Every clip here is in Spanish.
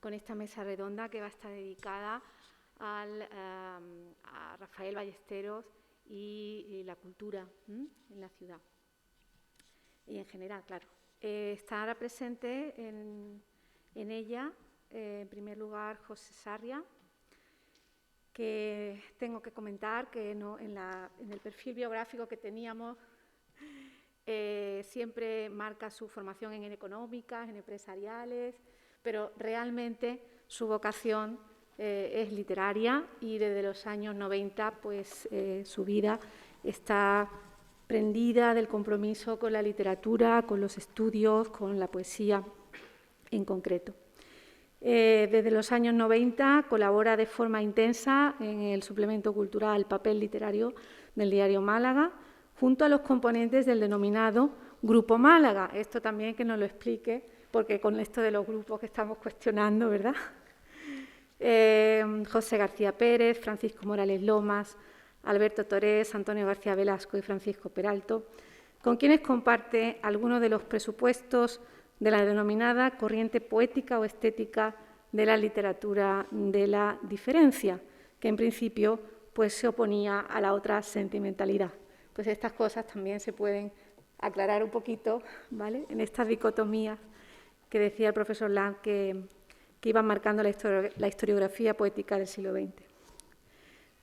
con esta mesa redonda que va a estar dedicada a Rafael Ballesteros y la cultura en la ciudad. Y en general, claro. Estará presente en ella, en primer lugar, José Sarria, que tengo que comentar que en el perfil biográfico que teníamos siempre marca su formación en económicas, en empresariales, pero realmente su vocación es literaria y desde los años 90 pues, su vida está prendida del compromiso con la literatura, con los estudios, con la poesía en concreto. Desde los años 90 colabora de forma intensa en el suplemento cultural Papel Literario del diario Málaga, junto a los componentes del denominado Grupo Málaga. Esto también que nos lo explique, porque con esto de los grupos que estamos cuestionando, ¿verdad? José García Pérez, Francisco Morales Lomas, Alberto Torés, Antonio García Velasco y Francisco Peralto, con quienes comparte algunos de los presupuestos de la denominada corriente poética o estética de la literatura de la diferencia, que en principio pues, se oponía a la otra sentimentalidad. Pues estas cosas también se pueden aclarar un poquito, ¿vale?, en estas dicotomías que decía el profesor Lang que iban marcando la historiografía poética del siglo XX.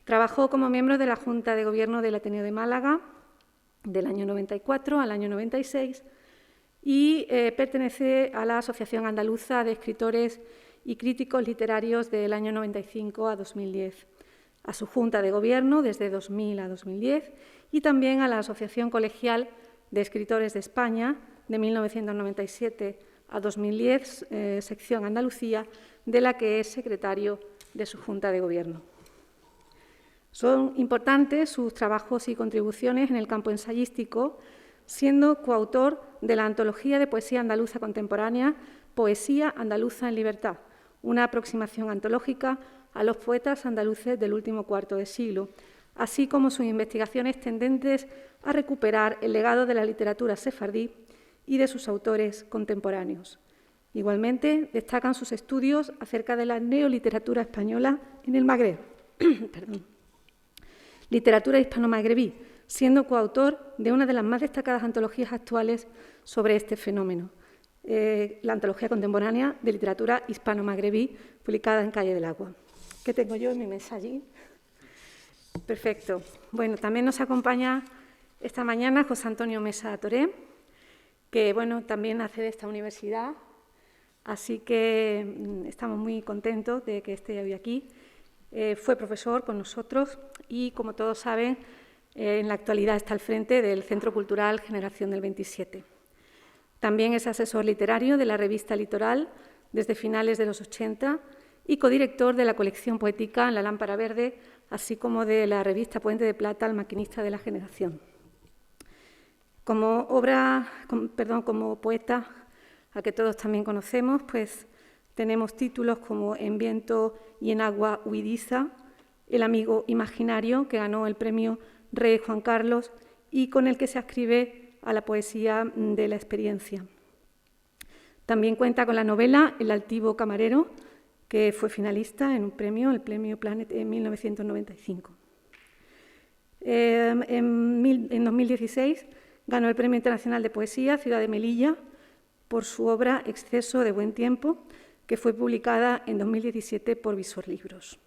Trabajó como miembro de la Junta de Gobierno del Ateneo de Málaga del año 94 al año 96 y pertenece a la Asociación Andaluza de Escritores y Críticos Literarios del año 95 a 2010, a su Junta de Gobierno desde 2000 a 2010 y también a la Asociación Colegial de Escritores de España de 1997 a 2010, sección Andalucía, de la que es secretario de su Junta de Gobierno. Son importantes sus trabajos y contribuciones en el campo ensayístico, siendo coautor de la antología de poesía andaluza contemporánea Poesía andaluza en libertad, una aproximación antológica a los poetas andaluces del último cuarto de siglo, así como sus investigaciones tendentes a recuperar el legado de la literatura sefardí y de sus autores contemporáneos. Igualmente, destacan sus estudios acerca de la neoliteratura española en el Magreb, literatura hispano-magrebí, siendo coautor de una de las más destacadas antologías actuales sobre este fenómeno, la Antología Contemporánea de Literatura Hispano-Magrebí, publicada en Calle del Agua. ¿Qué tengo yo en mi mesa allí? Perfecto. Bueno, también nos acompaña esta mañana José Antonio Mesa Toré, que bueno, también nace de esta universidad, así que estamos muy contentos de que esté hoy aquí. Fue profesor con nosotros y, como todos saben, en la actualidad está al frente del Centro Cultural Generación del 27. También es asesor literario de la revista Litoral desde finales de los 80 y codirector de la colección poética La Lámpara Verde, así como de la revista Puente de Plata, El Maquinista de la Generación. Como poeta, a que todos también conocemos, pues tenemos títulos como En viento y en agua huidiza, El amigo imaginario, que ganó el premio Rey Juan Carlos y con el que se adscribe a la poesía de la experiencia. También cuenta con la novela El altivo camarero, que fue finalista en un premio, el Premio Planet, en 1995. En 2016 ganó el Premio Internacional de Poesía Ciudad de Melilla por su obra Exceso de buen tiempo, que fue publicada en 2017 por Visor Libros.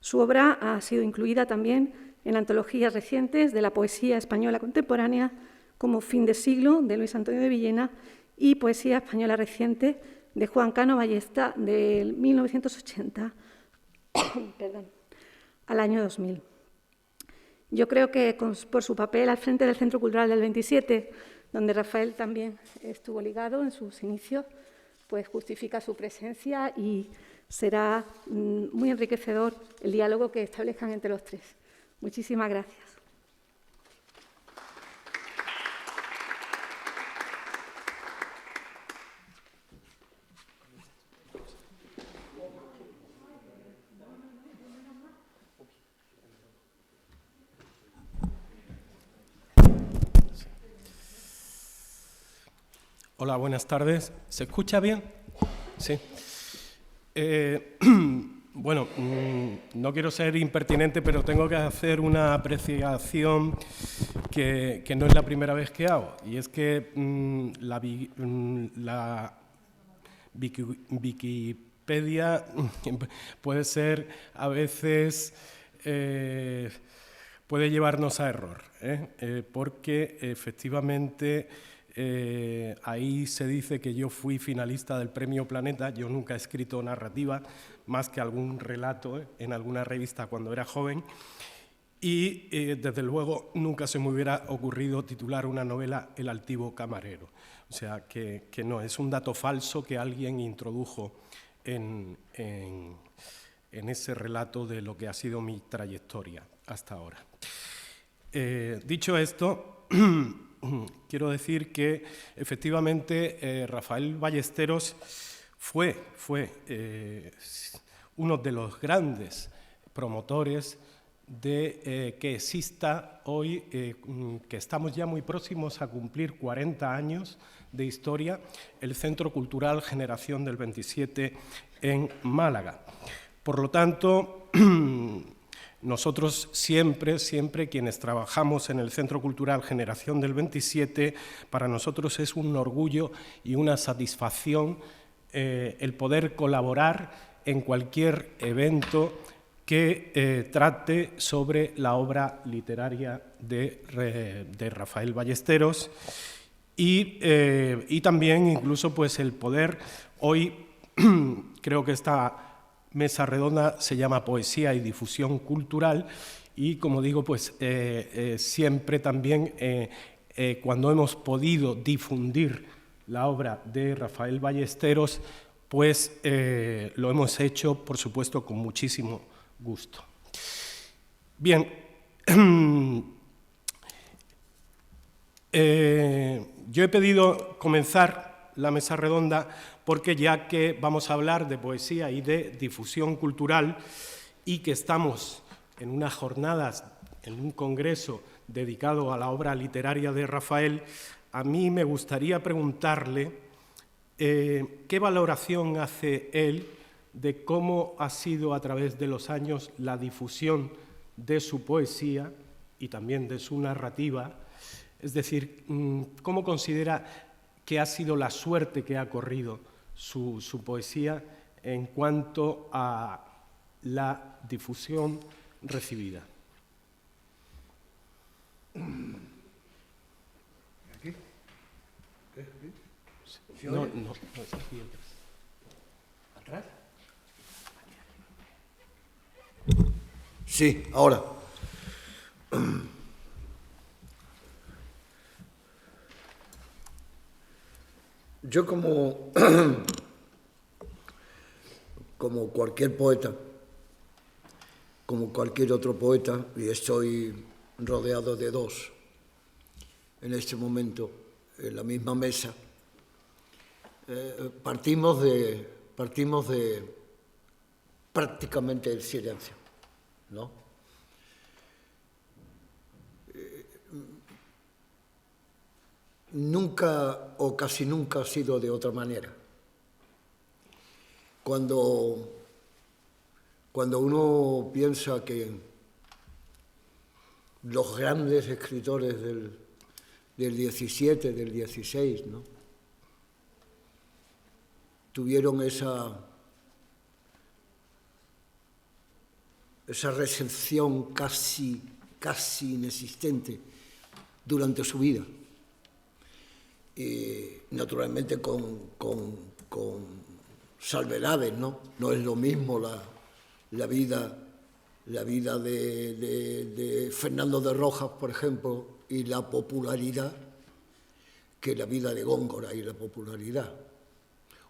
Su obra ha sido incluida también en antologías recientes de la poesía española contemporánea, como Fin de siglo, de Luis Antonio de Villena, y Poesía española reciente, de Juan Cano Ballesta, de 1980 al año 2000. Yo creo que por su papel al frente del Centro Cultural del 27, donde Rafael también estuvo ligado en sus inicios, pues justifica su presencia y será muy enriquecedor el diálogo que establezcan entre los tres. Muchísimas gracias. Hola, buenas tardes. ¿Se escucha bien? Sí. Bueno, no quiero ser impertinente, pero tengo que hacer una apreciación que no es la primera vez que hago, y es que la Wikipedia puede ser, a veces, puede llevarnos a error, porque efectivamente ahí se dice que yo fui finalista del Premio Planeta. Yo nunca he escrito narrativa, más que algún relato en alguna revista cuando era joven, y desde luego nunca se me hubiera ocurrido titular una novela El altivo camarero. O sea, que no, es un dato falso que alguien introdujo en ese relato de lo que ha sido mi trayectoria hasta ahora. Dicho esto, quiero decir que efectivamente Rafael Ballesteros fue uno de los grandes promotores de que exista hoy, que estamos ya muy próximos a cumplir 40 años de historia, el Centro Cultural Generación del 27 en Málaga. Por lo tanto, nosotros siempre quienes trabajamos en el Centro Cultural Generación del 27, para nosotros es un orgullo y una satisfacción el poder colaborar en cualquier evento que trate sobre la obra literaria de Rafael Ballesteros y también incluso pues el poder hoy, creo que esta mesa redonda se llama Poesía y Difusión Cultural, y como digo, pues siempre también cuando hemos podido difundir la obra de Rafael Ballesteros, pues lo hemos hecho, por supuesto, con muchísimo gusto. Bien, yo he pedido comenzar la mesa redonda porque ya que vamos a hablar de poesía y de difusión cultural y que estamos en unas jornadas, en un congreso dedicado a la obra literaria de Rafael, a mí me gustaría preguntarle qué valoración hace él de cómo ha sido a través de los años la difusión de su poesía y también de su narrativa, es decir, cómo considera que ha sido la suerte que ha corrido su poesía en cuanto a la difusión recibida. ¿Aquí? No, es aquí atrás. ¿Atrás? Sí, ahora. Yo como cualquier poeta, como cualquier otro poeta, y estoy rodeado de dos en este momento en la misma mesa, partimos de prácticamente el silencio, ¿no? Nunca o casi nunca ha sido de otra manera. Cuando uno piensa que los grandes escritores del 17, del 16, ¿no?, tuvieron esa recepción casi inexistente durante su vida. Y naturalmente con salvedades, ¿no? No es lo mismo la vida de Fernando de Rojas, por ejemplo, y la popularidad, que la vida de Góngora y la popularidad,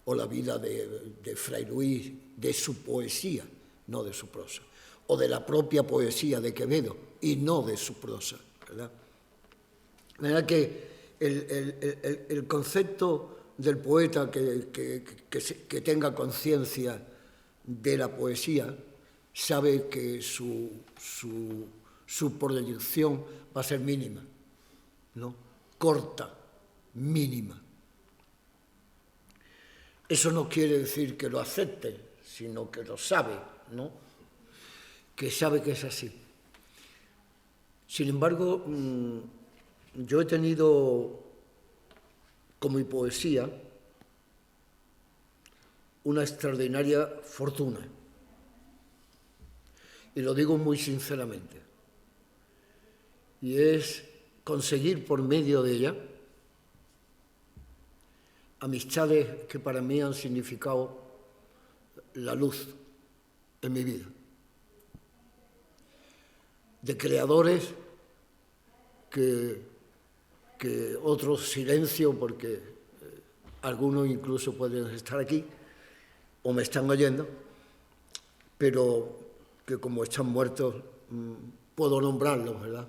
o la vida de Fray Luis, de su poesía, no de su prosa, o de la propia poesía de Quevedo, y no de su prosa, ¿verdad? De manera que el concepto del poeta que tenga conciencia de la poesía sabe que su proyección va a ser mínima, ¿no? Corta, mínima. Eso no quiere decir que lo acepte, sino que lo sabe, ¿no? Que sabe que es así. Sin embargo, yo he tenido, con mi poesía, una extraordinaria fortuna. Y lo digo muy sinceramente. Y es conseguir por medio de ella amistades que para mí han significado la luz en mi vida. De creadores que otros silencio, porque algunos incluso pueden estar aquí o me están oyendo, pero que como están muertos puedo nombrarlos, ¿verdad?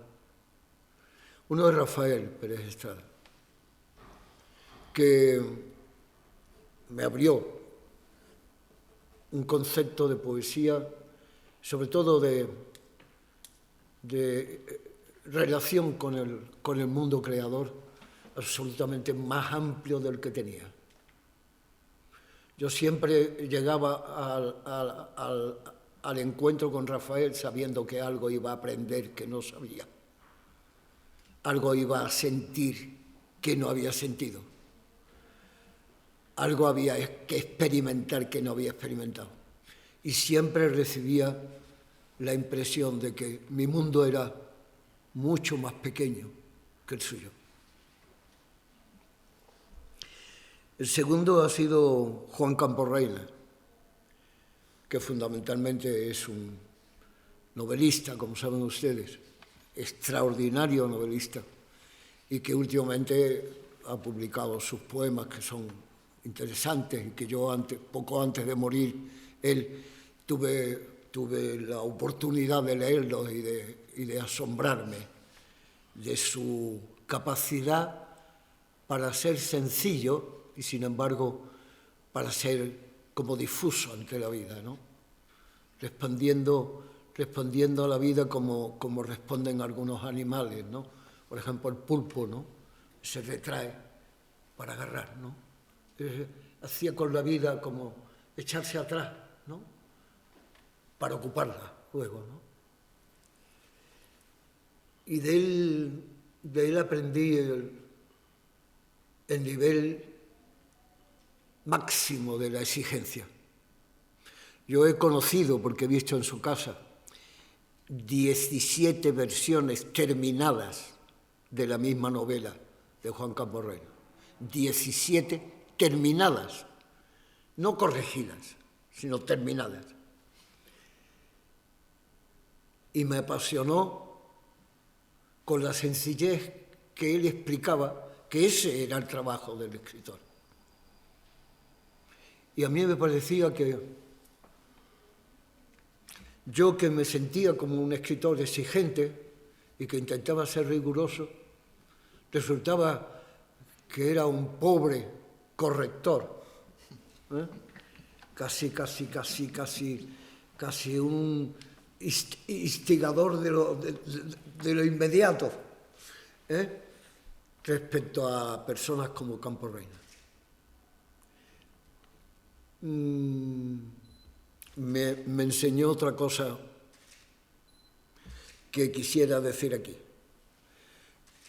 Uno es Rafael Pérez Estrada, que me abrió un concepto de poesía, sobre todo de relación con el mundo creador, absolutamente más amplio del que tenía. Yo siempre llegaba al encuentro con Rafael sabiendo que algo iba a aprender que no sabía, algo iba a sentir que no había sentido, algo había que experimentar que no había experimentado. Y siempre recibía la impresión de que mi mundo era mucho más pequeño que el suyo. El segundo ha sido Juan Camporreina, que fundamentalmente es un novelista, como saben ustedes, extraordinario novelista, y que últimamente ha publicado sus poemas que son interesantes y que yo poco antes de morir, tuve la oportunidad de leerlos y de asombrarme de su capacidad para ser sencillo y, sin embargo, para ser como difuso ante la vida, ¿no? Respondiendo a la vida como responden algunos animales, ¿no? Por ejemplo, el pulpo, ¿no? Se retrae para agarrar, ¿no? Hacía con la vida como echarse atrás, ¿no? Para ocuparla luego, ¿no? Y de él aprendí el nivel máximo de la exigencia. Yo he conocido, porque he visto en su casa, 17 versiones terminadas de la misma novela de Juan Camporreina. 17 terminadas, no corregidas, sino terminadas. Y me apasionó con la sencillez que él explicaba que ese era el trabajo del escritor. Y a mí me parecía que yo, que me sentía como un escritor exigente y que intentaba ser riguroso, resultaba que era un pobre corrector, ¿eh? Casi un instigador de lo inmediato, ¿eh? Respecto a personas como Camporreina. Me enseñó otra cosa que quisiera decir aquí.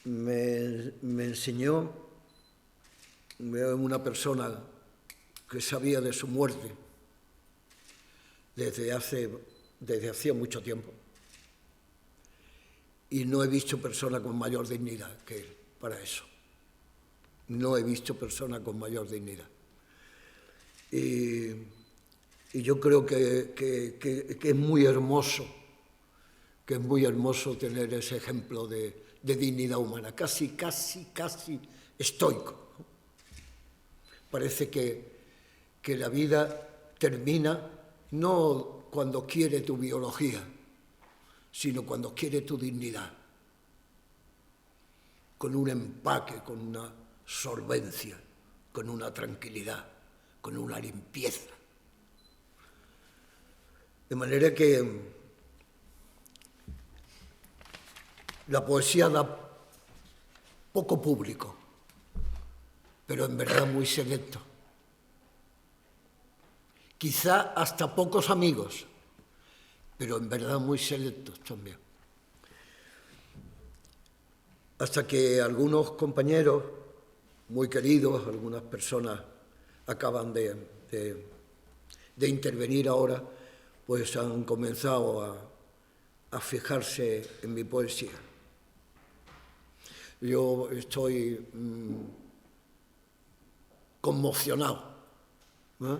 Me enseñó una persona que sabía de su muerte desde hacía mucho tiempo, y no he visto persona con mayor dignidad que él para eso. No he visto persona con mayor dignidad. Y yo creo que es muy hermoso, tener ese ejemplo de dignidad humana, casi estoico, ¿no? Parece que la vida termina no cuando quiere tu biología, sino cuando quiere tu dignidad, con un empaque, con una solvencia, con una tranquilidad, con una limpieza. De manera que la poesía da poco público, pero en verdad muy selecto. quizá hasta pocos amigos, pero en verdad muy selectos también. Hasta que algunos compañeros muy queridos, algunas personas acaban de intervenir ahora, pues han comenzado a fijarse en mi poesía. Yo estoy conmocionado, ¿eh?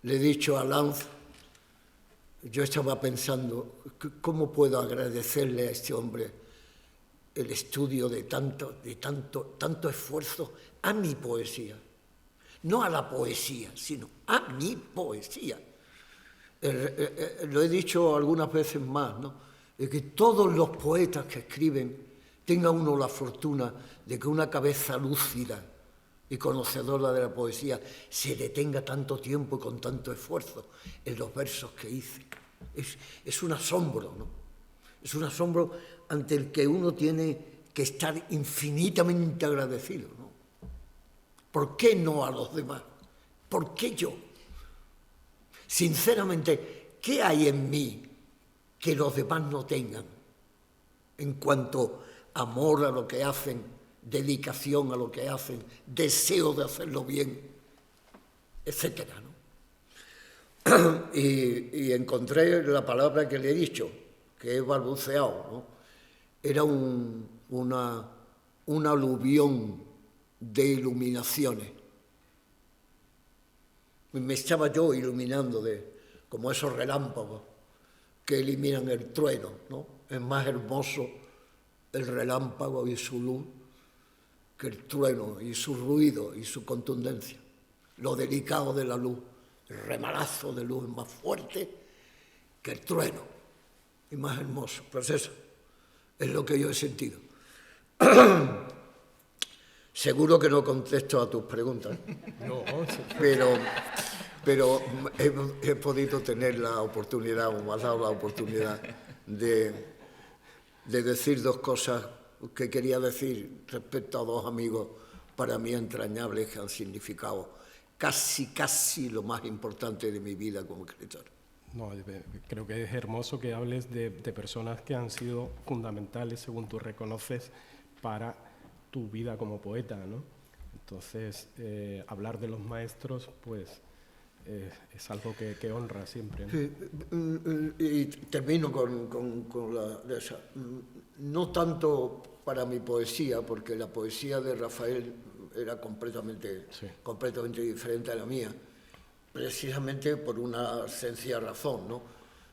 Le he dicho a Lanz, yo estaba pensando, ¿cómo puedo agradecerle a este hombre el estudio de tanto esfuerzo a mi poesía? No a la poesía, sino a mi poesía. Lo he dicho algunas veces más, ¿no? De que todos los poetas que escriben tenga uno la fortuna de que una cabeza lúcida y conocedora de la poesía se detenga tanto tiempo y con tanto esfuerzo en los versos que hice. Es un asombro, ¿no? Es un asombro ante el que uno tiene que estar infinitamente agradecido, ¿no? ¿Por qué no a los demás? ¿Por qué yo? Sinceramente, ¿qué hay en mí que los demás no tengan en cuanto a amor a lo que hacen, dedicación a lo que hacen, deseo de hacerlo bien, etcétera, ¿no? Y encontré la palabra que le he dicho, que he balbuceado, ¿no? Era una aluvión de iluminaciones. Me estaba yo iluminando como esos relámpagos que eliminan el trueno, ¿no? Es más hermoso el relámpago y su luz que el trueno y su ruido y su contundencia. Lo delicado de la luz, el remalazo de luz es más fuerte que el trueno y más hermoso. Pues eso es lo que yo he sentido. Seguro que no contesto a tus preguntas, No, pero he podido tener la oportunidad, o me has dado la oportunidad de decir dos cosas que quería decir respecto a dos amigos para mí entrañables que han significado casi lo más importante de mi vida como escritor. No, creo que es hermoso que hables de personas que han sido fundamentales, según tú reconoces, para tu vida como poeta, ¿no? Entonces, hablar de los maestros, pues, es algo que honra siempre, ¿no? Sí, y termino con la esa. No tanto para mi poesía, porque la poesía de Rafael era completamente diferente a la mía, precisamente por una sencilla razón, ¿no?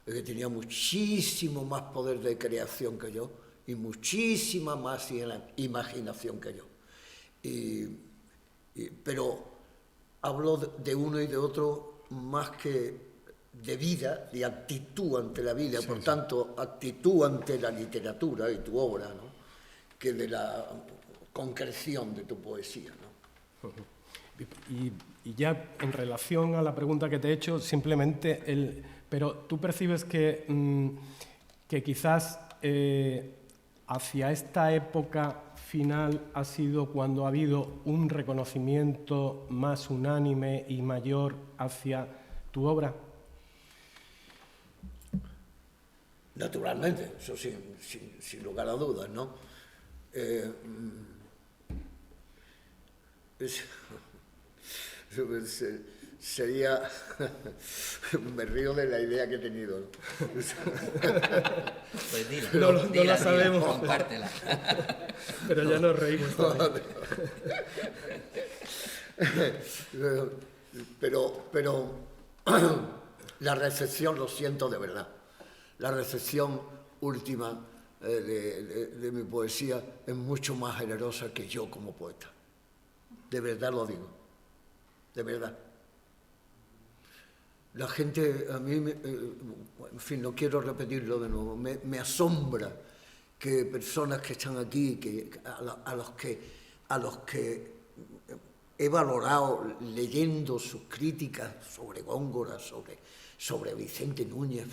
Que tenía muchísimo más poder de creación que yo y muchísima más imaginación que yo. Pero hablo de uno y de otro más que de vida, de actitud ante la vida, por tanto, actitud ante la literatura y tu obra, ¿no? Que de la concreción de tu poesía, ¿no? Y ya en relación a la pregunta que te he hecho, simplemente, pero tú percibes que quizás hacia esta época final ha sido cuando ha habido un reconocimiento más unánime y mayor hacia tu obra. Naturalmente, eso sin lugar a dudas, ¿no? Sería... Me río de la idea que he tenido, ¿no? Pues dila, no la sabemos. Compártela. Pero ya nos reímos. Pero la recepción, lo siento de verdad, la recepción última de mi poesía es mucho más generosa que yo como poeta. De verdad lo digo, de verdad. La gente, a mí, en fin, no quiero repetirlo de nuevo, me asombra que personas que están aquí, a los que he valorado leyendo sus críticas sobre Góngora, sobre Vicente Núñez,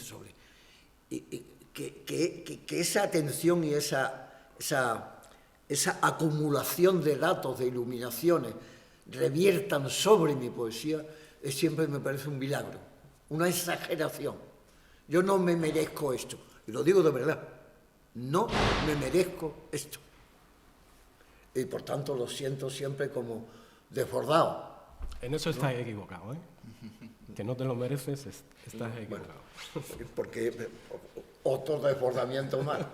que esa atención y esa acumulación de datos, de iluminaciones, reviertan sobre mi poesía, siempre me parece un milagro. una exageración. Yo no me merezco esto, y lo digo de verdad, no me merezco esto. Y por tanto lo siento siempre como desbordado. En eso estás equivocado, ¿eh? Que no te lo mereces, estás equivocado. Bueno, porque otro desbordamiento más.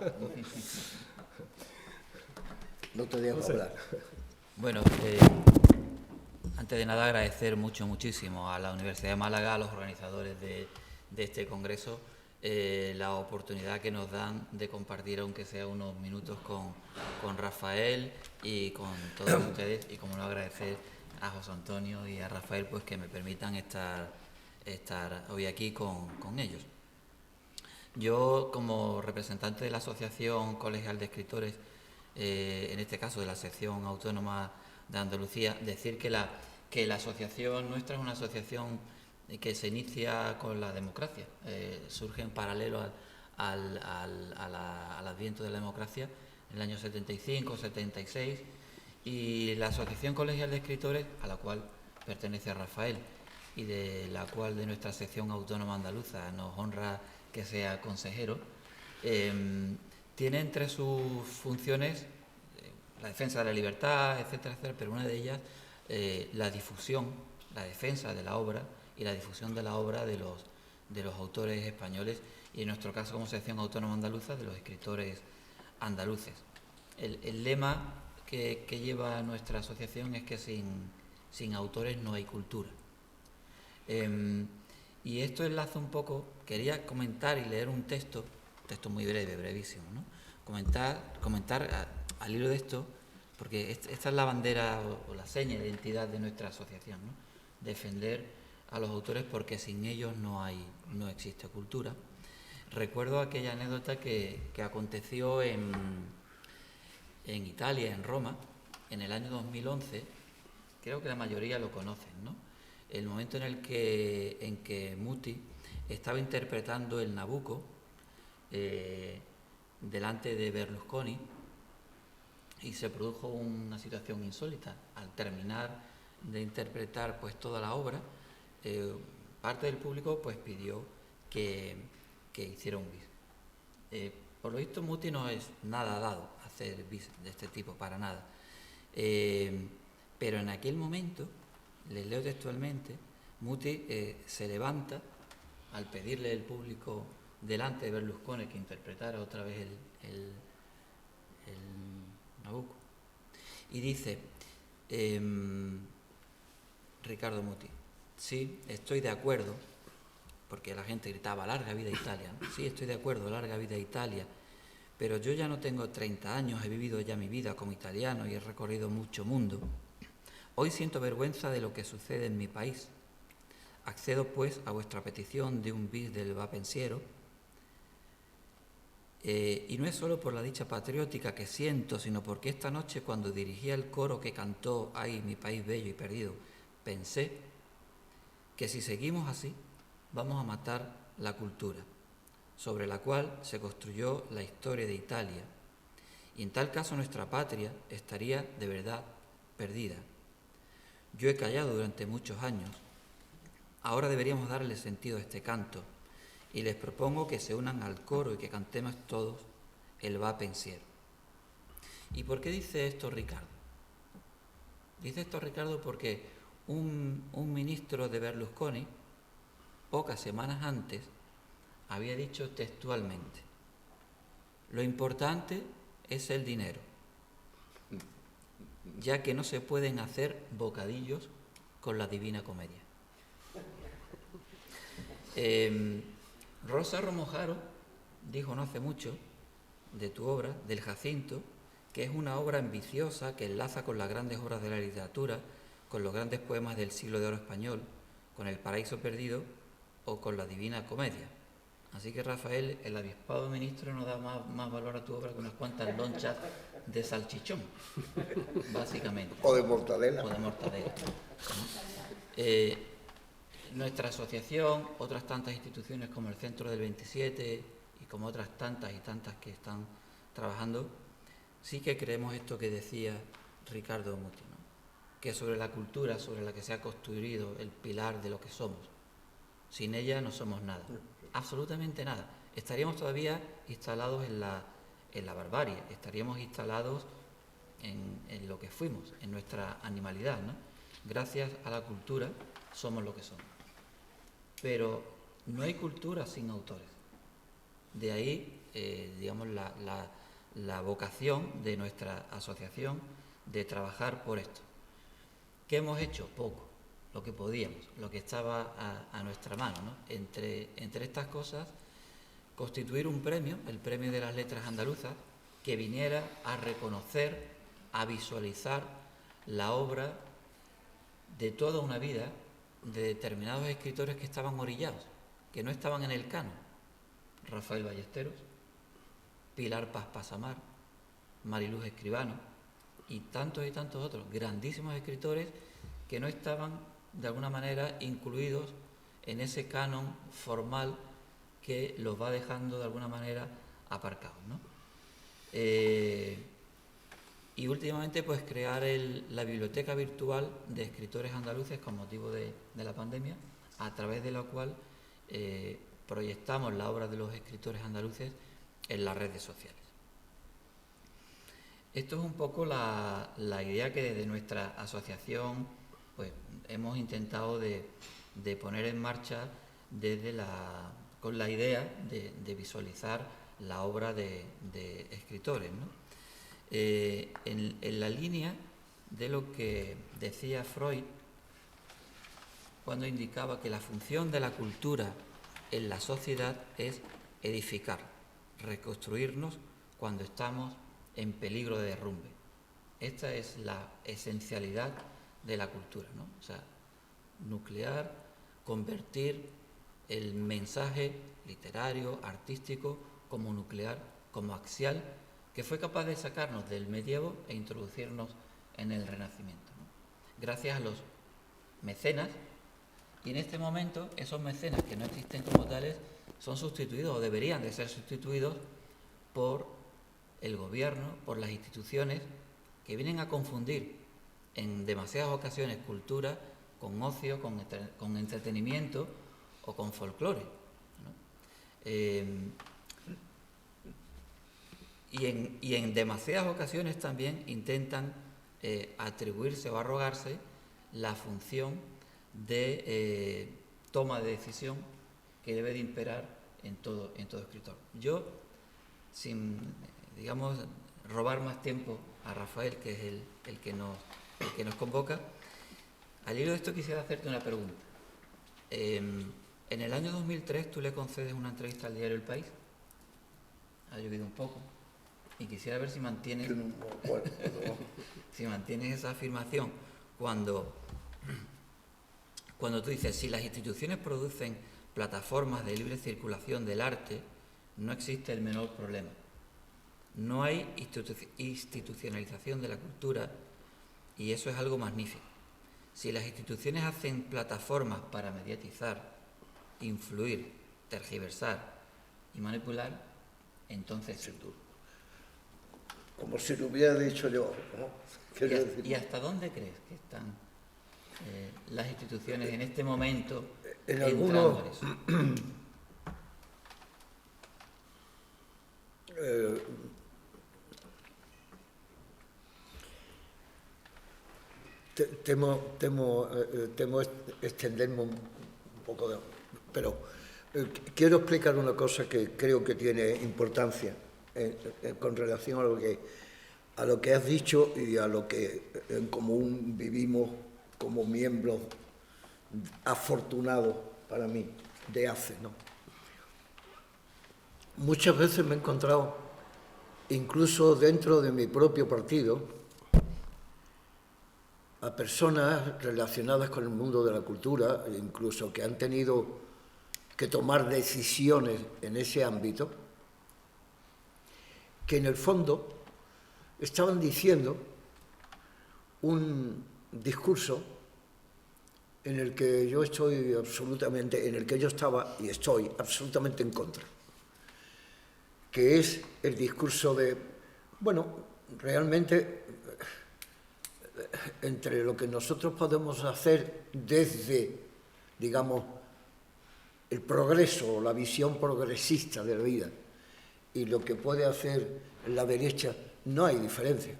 No te dejo hablar. Bueno, antes de nada agradecer muchísimo a la Universidad de Málaga, a los organizadores de este congreso, la oportunidad que nos dan de compartir, aunque sea unos minutos, con Rafael y con todos ustedes, y como no agradecer a José Antonio y a Rafael pues que me permitan estar hoy aquí con ellos. Yo, como representante de la Asociación Colegial de Escritores, en este caso de la sección autónoma de Andalucía, decir que la asociación nuestra es una asociación que se inicia con la democracia, surge en paralelo al adviento de la democracia en el año 75, 76, y la Asociación Colegial de Escritores, a la cual pertenece Rafael y de la cual de nuestra sección autónoma andaluza nos honra que sea consejero, tiene entre sus funciones la defensa de la libertad, etcétera, etcétera, pero una de ellas la difusión, la defensa de la obra y la difusión de la obra de los autores españoles, y en nuestro caso como sección autónoma andaluza de los escritores andaluces. El lema que lleva nuestra asociación es que sin autores no hay cultura. Y esto enlaza un poco, quería comentar y leer un texto muy breve, brevísimo, ¿no? Comentar al hilo de esto, porque esta es la bandera o la seña de identidad de nuestra asociación, ¿no? Defender a los autores, porque sin ellos no existe cultura. Recuerdo aquella anécdota que aconteció en Italia, en Roma, en el año 2011, creo que la mayoría lo conocen, ¿no? El momento en que Muti estaba interpretando el Nabucco delante de Berlusconi, y se produjo una situación insólita. Al terminar de interpretar pues toda la obra, parte del público pues pidió que hiciera un bis. Por lo visto Muti no es nada dado a hacer bis de este tipo, para nada. Pero en aquel momento, les leo textualmente, Muti se levanta al pedirle el público delante de Berlusconi que interpretara otra vez el Nabucco, y dice, Ricardo Muti: sí, estoy de acuerdo, porque la gente gritaba larga vida Italia, ¿no? Sí, estoy de acuerdo, larga vida Italia, pero yo ya no tengo 30 años, he vivido ya mi vida como italiano y he recorrido mucho mundo. Hoy siento vergüenza de lo que sucede en mi país. Accedo pues a vuestra petición de un bis del va pensiero, y no es solo por la dicha patriótica que siento, sino porque esta noche, cuando dirigía el coro que cantó "Ay, mi país bello y perdido", pensé que si seguimos así vamos a matar la cultura, sobre la cual se construyó la historia de Italia, y en tal caso nuestra patria estaría de verdad perdida. Yo he callado durante muchos años, ahora deberíamos darle sentido a este canto, y les propongo que se unan al coro y que cantemos todos el va pensiero. ¿Y por qué dice esto Ricardo? Dice esto Ricardo porque un ministro de Berlusconi, pocas semanas antes, había dicho textualmente: lo importante es el dinero, ya que no se pueden hacer bocadillos con la Divina Comedia. Rosa Romojaro dijo no hace mucho de tu obra, del Jacinto, que es una obra ambiciosa que enlaza con las grandes obras de la literatura, con los grandes poemas del siglo de oro español, con El Paraíso Perdido o con la Divina Comedia. Así que, Rafael, el avispado ministro no da más valor a tu obra que unas cuantas lonchas de salchichón, básicamente. O de mortadela. O de mortadela. Nuestra asociación, otras tantas instituciones como el Centro del 27 y como otras tantas y tantas que están trabajando, sí que creemos esto que decía Ricardo Muti, ¿no? Que sobre la cultura sobre la que se ha construido el pilar de lo que somos, Sin ella no somos nada, absolutamente nada. Estaríamos todavía instalados en la barbarie, estaríamos instalados en lo que fuimos, en nuestra animalidad, ¿no? Gracias a la cultura somos lo que somos. Pero no hay cultura sin autores. De ahí, digamos, la vocación de nuestra asociación de trabajar por esto. ¿Qué hemos hecho? Poco, lo que podíamos, lo que estaba a nuestra mano, ¿no? Entre estas cosas, constituir un premio, el Premio de las Letras Andaluzas, que viniera a reconocer, a visualizar la obra de toda una vida de determinados escritores que estaban orillados, que no estaban en el canon. Rafael Ballesteros, Pilar Paz Pasamar, Mariluz Escribano y tantos otros grandísimos escritores que no estaban de alguna manera incluidos en ese canon formal que los va dejando de alguna manera aparcados, ¿no? Y últimamente pues crear la biblioteca virtual de escritores andaluces con motivo de la pandemia, a través de la cual proyectamos la obra de los escritores andaluces en las redes sociales. Esto es un poco la idea que desde nuestra asociación pues hemos intentado de poner en marcha con la idea de visualizar la obra de escritores, ¿no? En la línea de lo que decía Freud cuando indicaba que la función de la cultura en la sociedad es edificar, reconstruirnos cuando estamos en peligro de derrumbe. Esta es la esencialidad de la cultura, ¿no? O sea, nuclear, convertir el mensaje literario, artístico, como nuclear, como axial, que fue capaz de sacarnos del medievo e introducirnos en el Renacimiento, ¿no? Gracias a los mecenas, y en este momento esos mecenas que no existen como tales son sustituidos o deberían de ser sustituidos por el gobierno, por las instituciones que vienen a confundir en demasiadas ocasiones cultura con ocio, con entretenimiento o con folclore, ¿no? Y en demasiadas ocasiones también intentan atribuirse o arrogarse la función de toma de decisión que debe de imperar en todo escritor. Yo, sin, digamos, robar más tiempo a Rafael, que es el que nos convoca, al hilo de esto quisiera hacerte una pregunta. En el año 2003 tú le concedes una entrevista al diario El País, ha llovido un poco, y quisiera ver si mantienes esa afirmación cuando tú dices: si las instituciones producen plataformas de libre circulación del arte, no existe el menor problema. No hay institucionalización de la cultura y eso es algo magnífico. Si las instituciones hacen plataformas para mediatizar, influir, tergiversar y manipular, entonces... Sin duda. Como si lo hubiera dicho yo, ¿no? ¿Y hasta dónde crees que están las instituciones en este momento en algunos temo extenderme un poco, pero quiero explicar una cosa que creo que tiene importancia con relación a lo que has dicho y a lo que en común vivimos como miembros afortunados para mí de ACE, ¿no? Muchas veces me he encontrado, incluso dentro de mi propio partido, a personas relacionadas con el mundo de la cultura, incluso que han tenido que tomar decisiones en ese ámbito, que en el fondo estaban diciendo un discurso en el que yo estaba y estoy absolutamente en contra, que es el discurso de, bueno, realmente entre lo que nosotros podemos hacer desde, digamos, el progreso, la visión progresista de la vida y lo que puede hacer la derecha, no hay diferencia.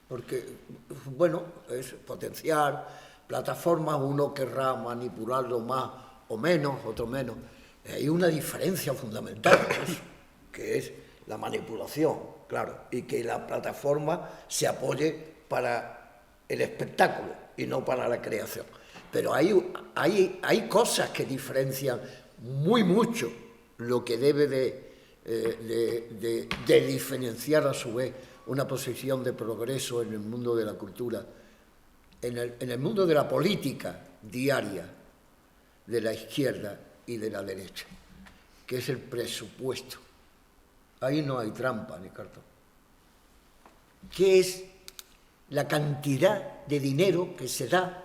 Porque, bueno, es potenciar plataformas, uno querrá manipularlo más o menos, otro menos. Hay una diferencia fundamental, que es la manipulación, claro, y que la plataforma se apoye para el espectáculo y no para la creación. Pero hay cosas que diferencian muy mucho lo que debe de diferenciar a su vez una posición de progreso en el mundo de la cultura, en el mundo de la política diaria de la izquierda y de la derecha, que es el presupuesto. Ahí no hay trampa ni cartón. ¿Qué es la cantidad de dinero que se da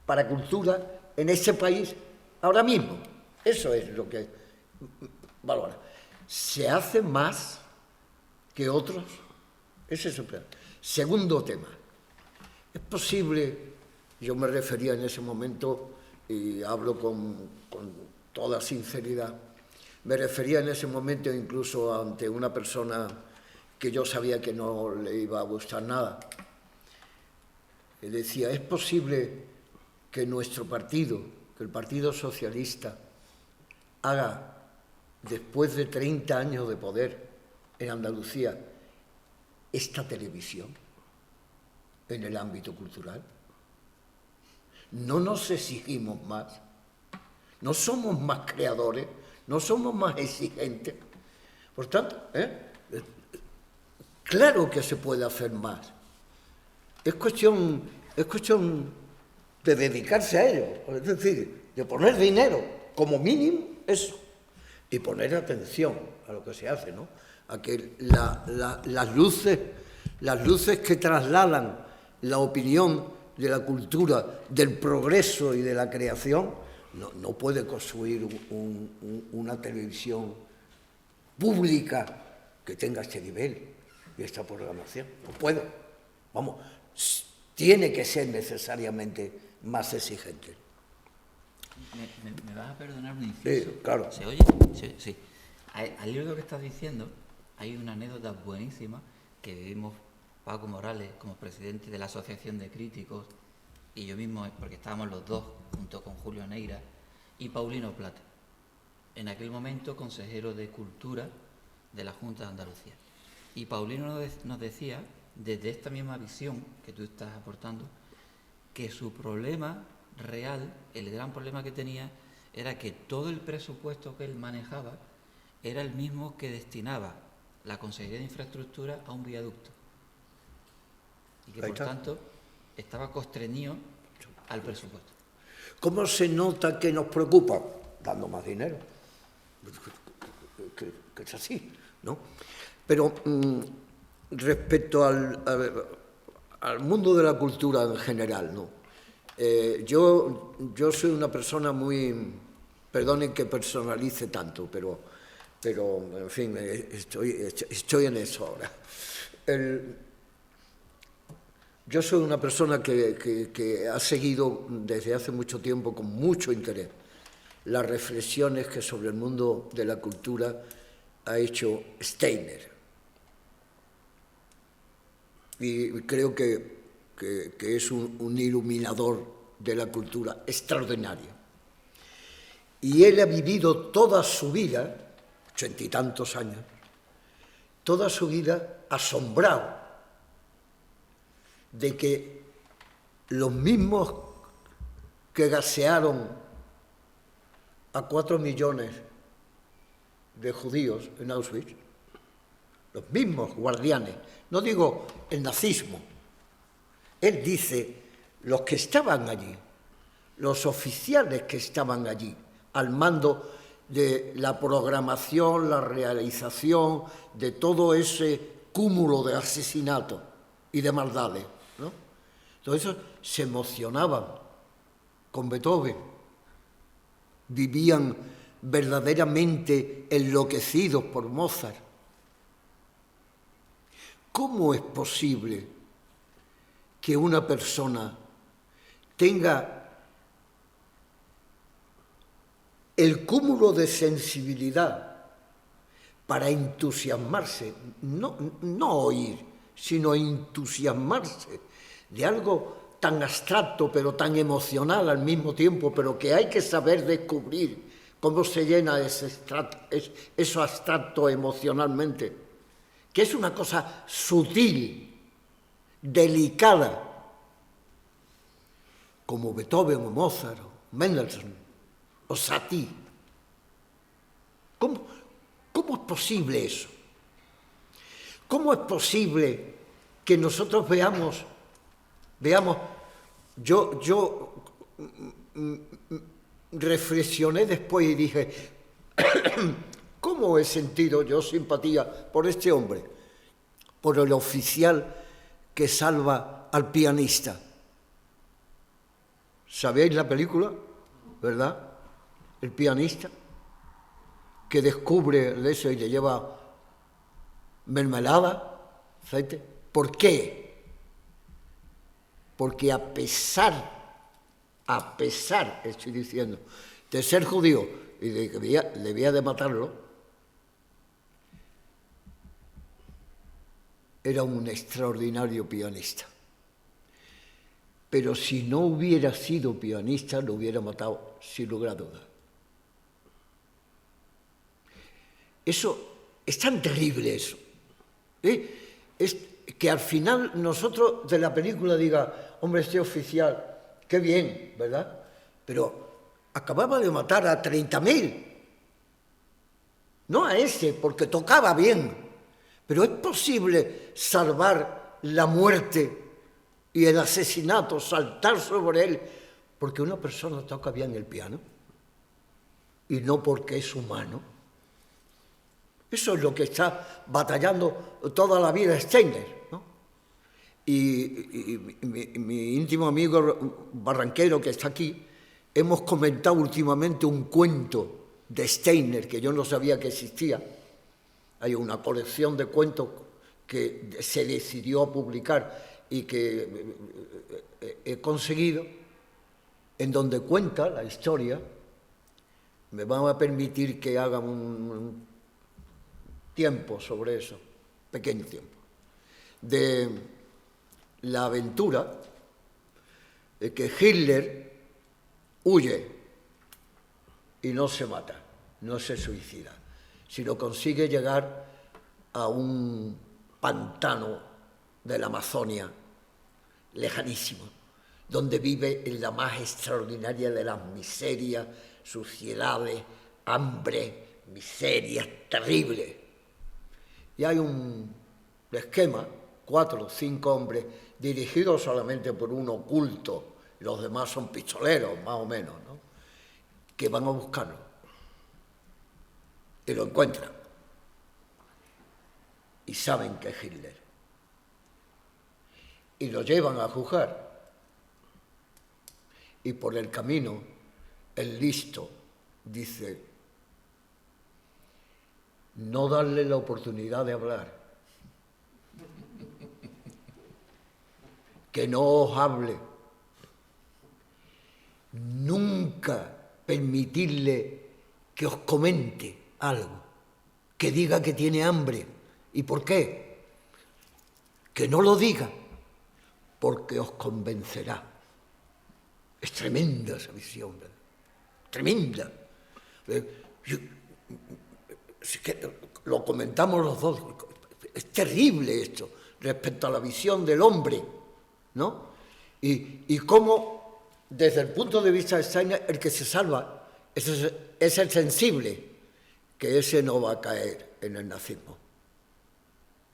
para cultura en ese país ahora mismo? Eso es lo que valora. ¿Se hace más que otros? Ese es el plan. Segundo tema. Es posible, yo me refería en ese momento, y hablo con toda sinceridad, me refería en ese momento incluso ante una persona que yo sabía que no le iba a gustar nada. Le decía, es posible que nuestro partido, que el Partido Socialista, haga, después de 30 años de poder en Andalucía, esta televisión en el ámbito cultural. No nos exigimos más, no somos más creadores, no somos más exigentes. Por tanto, claro que se puede hacer más. Es cuestión de dedicarse a ello, es decir, de poner dinero, como mínimo, eso, y poner atención a lo que se hace, ¿no? A que las luces que trasladan la opinión de la cultura, del progreso y de la creación, no puede construir una televisión pública que tenga este nivel y esta programación. No puede. Vamos, tiene que ser necesariamente más exigente. ¿Me vas a perdonar un inciso? Sí, claro. ¿Se oye? Sí. Al hilo de lo que estás diciendo, hay una anécdota buenísima que vivimos Paco Morales como presidente de la Asociación de Críticos y yo mismo, porque estábamos los dos junto con Julio Neira y Paulino Plata, en aquel momento consejero de Cultura de la Junta de Andalucía. Y Paulino nos decía, desde esta misma visión que tú estás aportando, que su problema real, el gran problema que tenía, era que todo el presupuesto que él manejaba era el mismo que destinaba la Consejería de Infraestructura a un viaducto. Y que, por tanto, estaba constreñido al presupuesto. ¿Cómo se nota que nos preocupa? Dando más dinero. Que es así, ¿no? Pero respecto al mundo de la cultura en general, ¿no? Yo soy una persona muy... Perdonen que personalice tanto, pero en fin, estoy en eso ahora. Yo soy una persona que ha seguido desde hace mucho tiempo con mucho interés las reflexiones que sobre el mundo de la cultura ha hecho Steiner. Y creo que es un iluminador de la cultura extraordinario. Y él ha vivido toda su vida, 80 y tantos años, toda su vida asombrado de que los mismos que gasearon a 4 millones de judíos en Auschwitz, los mismos guardianes, no digo el nazismo, él dice, los que estaban allí, los oficiales que estaban allí, al mando de la programación, la realización de todo ese cúmulo de asesinatos y de maldades, ¿no? Todo eso se emocionaban con Beethoven, vivían verdaderamente enloquecidos por Mozart. ¿Cómo es posible que una persona tenga el cúmulo de sensibilidad para entusiasmarse, no oír, sino entusiasmarse de algo tan abstracto, pero tan emocional al mismo tiempo, pero que hay que saber descubrir cómo se llena eso abstracto emocionalmente, que es una cosa sutil, delicada, como Beethoven o Mozart o Mendelssohn o Satie. ¿Cómo es posible eso? ¿Cómo es posible que nosotros veamos, yo reflexioné después y dije, ¿cómo he sentido yo simpatía por este hombre? Por el oficial que salva al pianista. ¿Sabéis la película? ¿Verdad? El pianista que descubre eso y le lleva mermelada, aceite. ¿Por qué? Porque a pesar, estoy diciendo, de ser judío y de que debía de matarlo, era un extraordinario pianista. Pero si no hubiera sido pianista, lo hubiera matado sin lugar a dudas. Eso es tan terrible eso. Es que al final nosotros de la película diga, hombre, este oficial, qué bien, ¿verdad? Pero acababa de matar a 30.000. No a ese, porque tocaba bien. Pero es posible salvar la muerte y el asesinato, saltar sobre él, porque una persona toca bien el piano y no porque es humano. Eso es lo que está batallando toda la vida Steiner, ¿no? Y mi íntimo amigo barranquero que está aquí, hemos comentado últimamente un cuento de Steiner que yo no sabía que existía. Hay una colección de cuentos que se decidió a publicar y que he conseguido, en donde cuenta la historia. Me van a permitir que haga un tiempo sobre eso, pequeño tiempo, de la aventura de que Hitler huye y no se mata, no se suicida, sino consigue llegar a un pantano de la Amazonia lejanísimo, donde vive en la más extraordinaria de las miserias, suciedades, hambre, miserias terribles. Y hay un esquema, 4 o 5 hombres, dirigidos solamente por un oculto, los demás son pistoleros, más o menos, ¿no?, que van a buscarlo. Y lo encuentran. Y saben que es Hitler. Y lo llevan a juzgar. Y por el camino, el listo dice, no darle la oportunidad de hablar, que no os hable, nunca permitirle que os comente algo, que diga que tiene hambre. ¿Y por qué? Que no lo diga, porque os convencerá. Es tremenda esa visión, ¿verdad? Tremenda. Lo comentamos los dos, es terrible esto respecto a la visión del hombre, ¿no? Y cómo, desde el punto de vista de Steiner, el que se salva es el sensible, que ese no va a caer en el nazismo.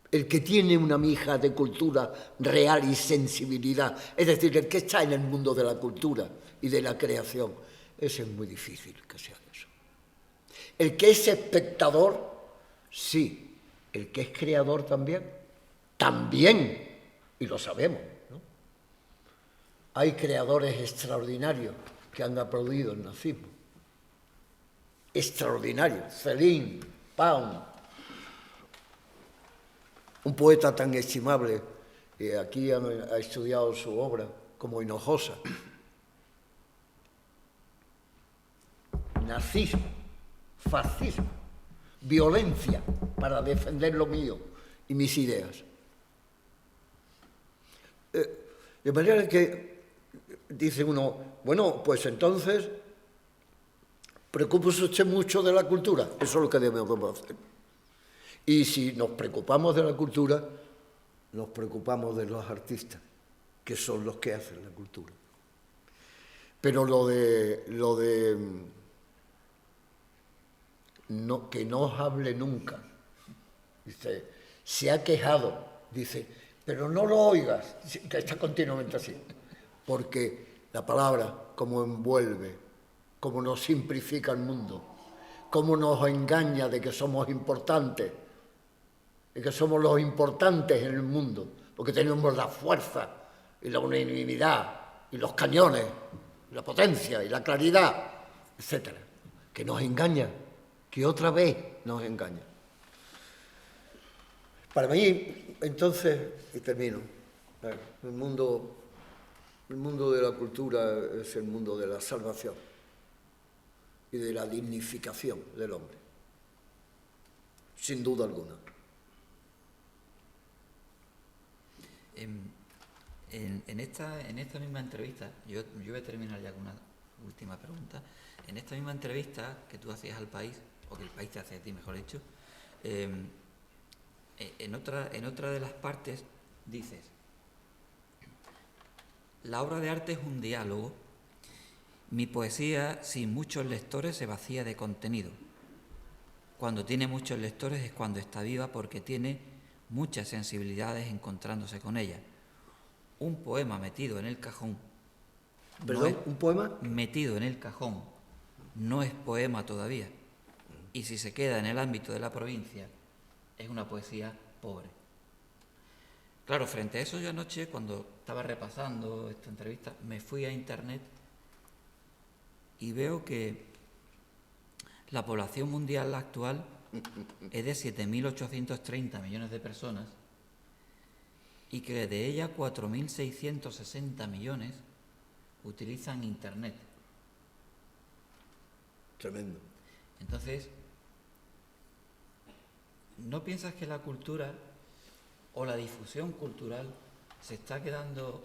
El que tiene una mija de cultura real y sensibilidad, es decir, el que está en el mundo de la cultura y de la creación, ese es muy difícil que sea eso. El que es espectador, sí. El que es creador también, y lo sabemos, ¿no? Hay creadores extraordinarios que han aplaudido el nazismo. Extraordinarios. Celine, Pound, un poeta tan estimable, que aquí ha estudiado su obra, como Hinojosa. nazismo, fascismo, violencia para defender lo mío y mis ideas. De manera que dice uno, bueno, pues entonces, preocúpese usted mucho de la cultura, eso es lo que debemos hacer. Y si nos preocupamos de la cultura, nos preocupamos de los artistas, que son los que hacen la cultura. Pero que no os hable nunca. Dice, se ha quejado, dice, pero no lo oigas, que está continuamente así. Porque la palabra, como envuelve, como nos simplifica el mundo, como nos engaña de que somos importantes, de que somos los importantes en el mundo, porque tenemos la fuerza y la unanimidad y los cañones, y la potencia y la claridad, etcétera, que nos engaña, que otra vez nos engaña. Para mí, entonces, y termino, el mundo de la cultura es el mundo de la salvación y de la dignificación del hombre, sin duda alguna. En esta misma entrevista, yo voy a terminar ya con una última pregunta. En esta misma entrevista que tú hacías al País, o que el País te hace a ti, mejor dicho, en otra de las partes dices: la obra de arte es un diálogo. Mi poesía, sin muchos lectores, se vacía de contenido. Cuando tiene muchos lectores es cuando está viva, porque tiene muchas sensibilidades encontrándose con ella. Un poema metido en el cajón. ¿Perdón? ¿Un poema? Metido en el cajón no es poema todavía. Y si se queda en el ámbito de la provincia, es una poesía pobre. Claro, frente a eso, yo anoche, cuando estaba repasando esta entrevista, me fui a internet y veo que la población mundial actual es de 7.830 millones de personas y que de ella 4.660 millones utilizan internet. Tremendo. Entonces, ¿no piensas que la cultura o la difusión cultural se está quedando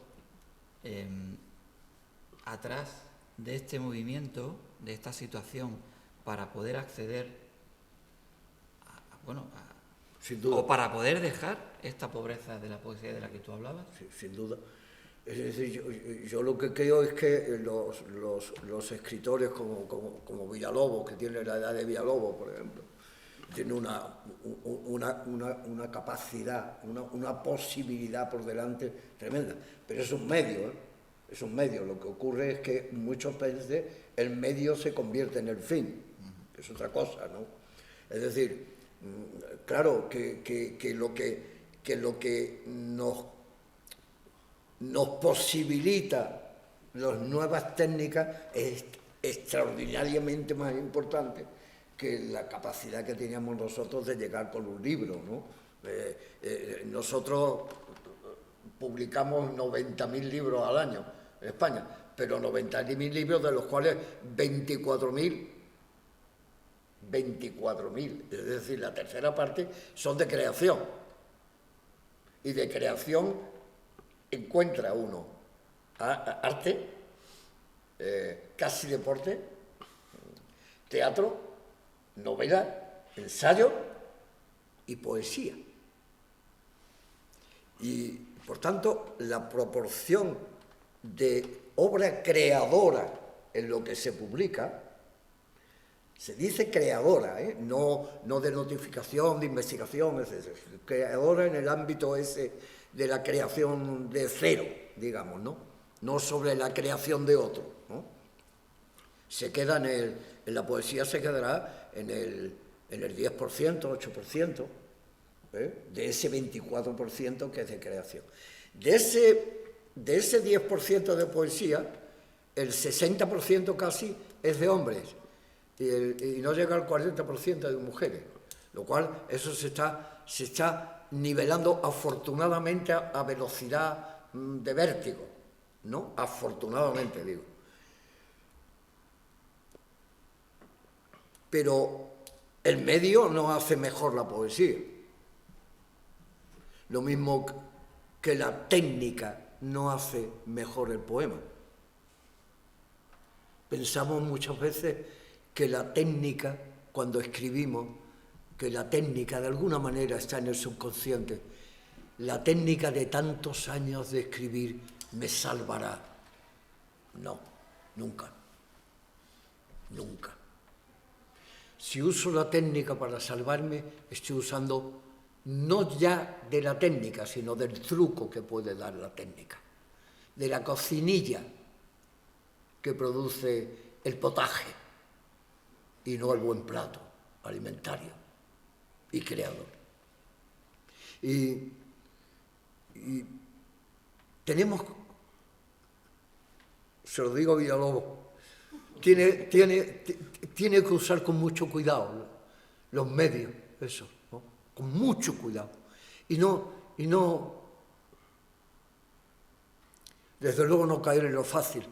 atrás de este movimiento, de esta situación, para poder acceder sin duda, o para poder dejar esta pobreza de la poesía de la que tú hablabas? Sí, sin duda. Es decir, yo lo que creo es que los escritores como Villalobos, que tiene la edad de Villalobos, por ejemplo, tiene una capacidad, una posibilidad por delante tremenda. Pero es un medio, ¿eh? Es un medio. Lo que ocurre es que muchas veces el medio se convierte en el fin, que es otra cosa, ¿no? Es decir, claro que lo que nos posibilita las nuevas técnicas es extraordinariamente más importante que la capacidad que teníamos nosotros de llegar con un libro, ¿no? Nosotros publicamos 90.000 libros al año en España, pero 90.000 libros, de los cuales 24.000, es decir, la tercera parte, son de creación. Y de creación encuentra uno arte, casi deporte, teatro, novela, ensayo y poesía. Y, por tanto, la proporción de obra creadora en lo que se publica, se dice creadora, no de notificación, de investigación, etc. Creadora en el ámbito ese de la creación de cero, digamos, no sobre la creación de otro, ¿no? Se queda en la poesía se quedará en el 10%, 8%, de ese 24% que es de creación. De ese 10% de poesía, el 60% casi es de hombres y no llega al 40% de mujeres, lo cual eso se está nivelando afortunadamente a velocidad de vértigo, ¿no? Afortunadamente, digo. pero el medio no hace mejor la poesía. Lo mismo que la técnica no hace mejor el poema. Pensamos muchas veces que la técnica, cuando escribimos, que la técnica de alguna manera está en el subconsciente. La técnica de tantos años de escribir me salvará. No, nunca. Nunca. Si uso la técnica para salvarme, estoy usando no ya de la técnica, sino del truco que puede dar la técnica, de la cocinilla que produce el potaje y no el buen plato alimentario y creador. Y tenemos, se lo digo a Villalobos, tiene que usar con mucho cuidado los medios, eso, ¿no? Con mucho cuidado. Y no, desde luego no caer en lo fácil,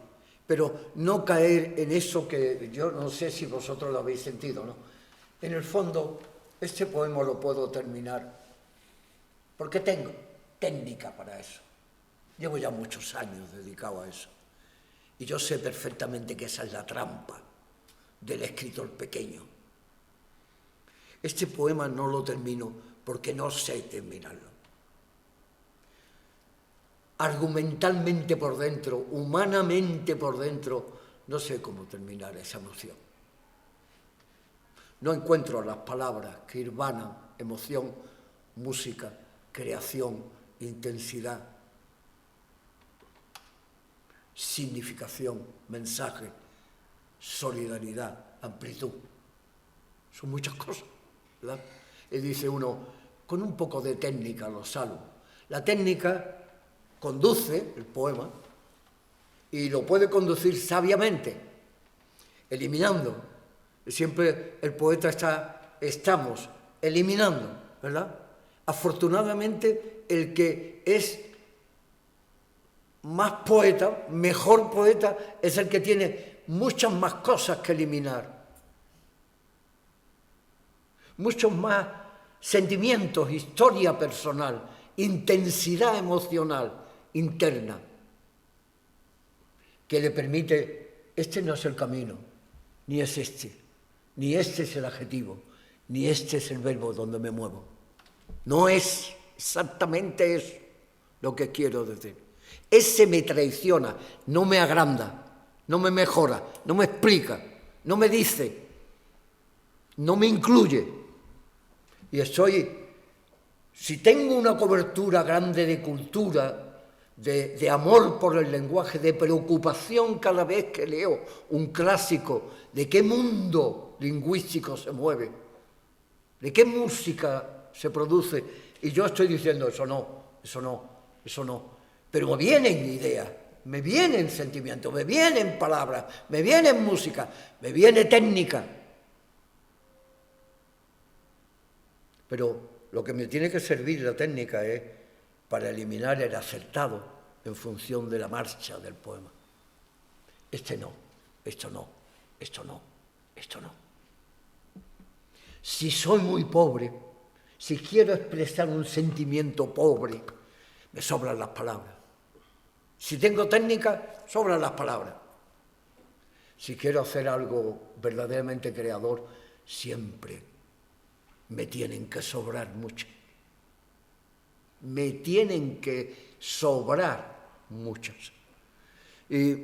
pero no caer en eso que yo no sé si vosotros lo habéis sentido, ¿no? En el fondo, este poema lo puedo terminar porque tengo técnica para eso. Llevo ya muchos años dedicado a eso. Y yo sé perfectamente que esa es la trampa del escritor pequeño. Este poema no lo termino porque no sé terminarlo. Argumentalmente por dentro, humanamente por dentro, no sé cómo terminar esa emoción. No encuentro las palabras que hirvanan emoción, música, creación, intensidad, significación, mensaje, solidaridad, amplitud. Son muchas cosas, ¿verdad? Y dice uno, con un poco de técnica lo salvo. La técnica conduce el poema y lo puede conducir sabiamente, eliminando. Siempre el poeta estamos eliminando, ¿verdad? Afortunadamente, el que es más poeta, mejor poeta, es el que tiene muchas más cosas que eliminar. Muchos más sentimientos, historia personal, intensidad emocional interna, que le permite, este no es el camino, ni es este, ni este es el adjetivo, ni este es el verbo donde me muevo. No es exactamente eso lo que quiero decir. Ese me traiciona, no me agranda, no me mejora, no me explica, no me dice, no me incluye. Y si tengo una cobertura grande de cultura, de amor por el lenguaje, de preocupación cada vez que leo un clásico, de qué mundo lingüístico se mueve, de qué música se produce, y yo estoy diciendo eso no, pero me vienen ideas, me vienen sentimientos, me vienen palabras, me vienen música, me viene técnica. Pero lo que me tiene que servir la técnica es para eliminar el acertado en función de la marcha del poema. Esto no. Si soy muy pobre, si quiero expresar un sentimiento pobre, me sobran las palabras. Si tengo técnica, sobran las palabras. Si quiero hacer algo verdaderamente creador, siempre me tienen que sobrar mucho. Me tienen que sobrar muchas. Y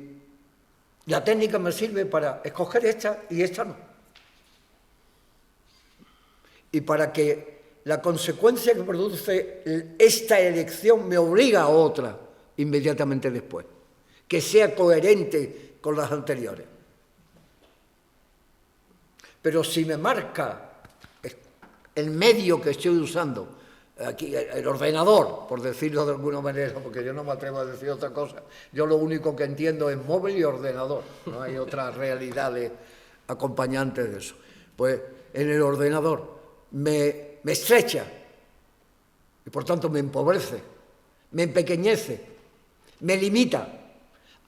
la técnica me sirve para escoger esta y esta no. Y para que la consecuencia que produce esta elección me obliga a otra inmediatamente después, que sea coherente con las anteriores. Pero si me marca el medio que estoy usando, aquí el ordenador, por decirlo de alguna manera, porque yo no me atrevo a decir otra cosa, yo lo único que entiendo es móvil y ordenador, no hay otras realidades acompañantes de eso. Pues en el ordenador me estrecha y por tanto me empobrece, me empequeñece, me limita,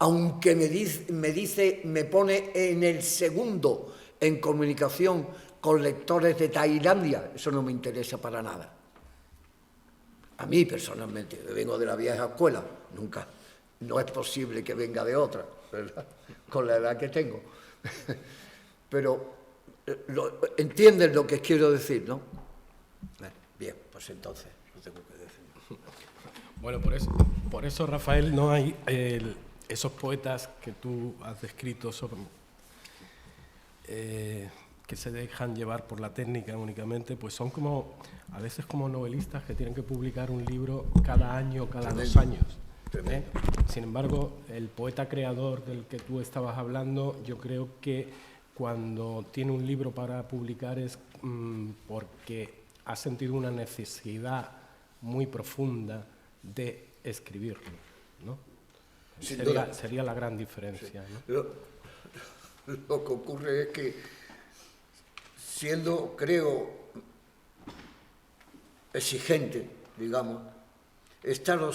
aunque me pone en el segundo en comunicación con lectores de Tailandia, eso no me interesa para nada. A mí personalmente, vengo de la vieja escuela, nunca, no es posible que venga de otra, ¿verdad? Con la edad que tengo. Pero entienden lo que quiero decir, ¿no? Bien, pues entonces, no tengo que decir. Bueno, por eso Rafael, no hay esos poetas que tú has descrito que se dejan llevar por la técnica únicamente, pues son como, a veces como novelistas que tienen que publicar un libro cada año, cada 2 años. Sin embargo, el poeta creador del que tú estabas hablando, yo creo que cuando tiene un libro para publicar es porque ha sentido una necesidad muy profunda de escribirlo, ¿no? Sería la gran diferencia, sí. ¿No? Lo que ocurre es que, siendo, creo, exigente, digamos, estando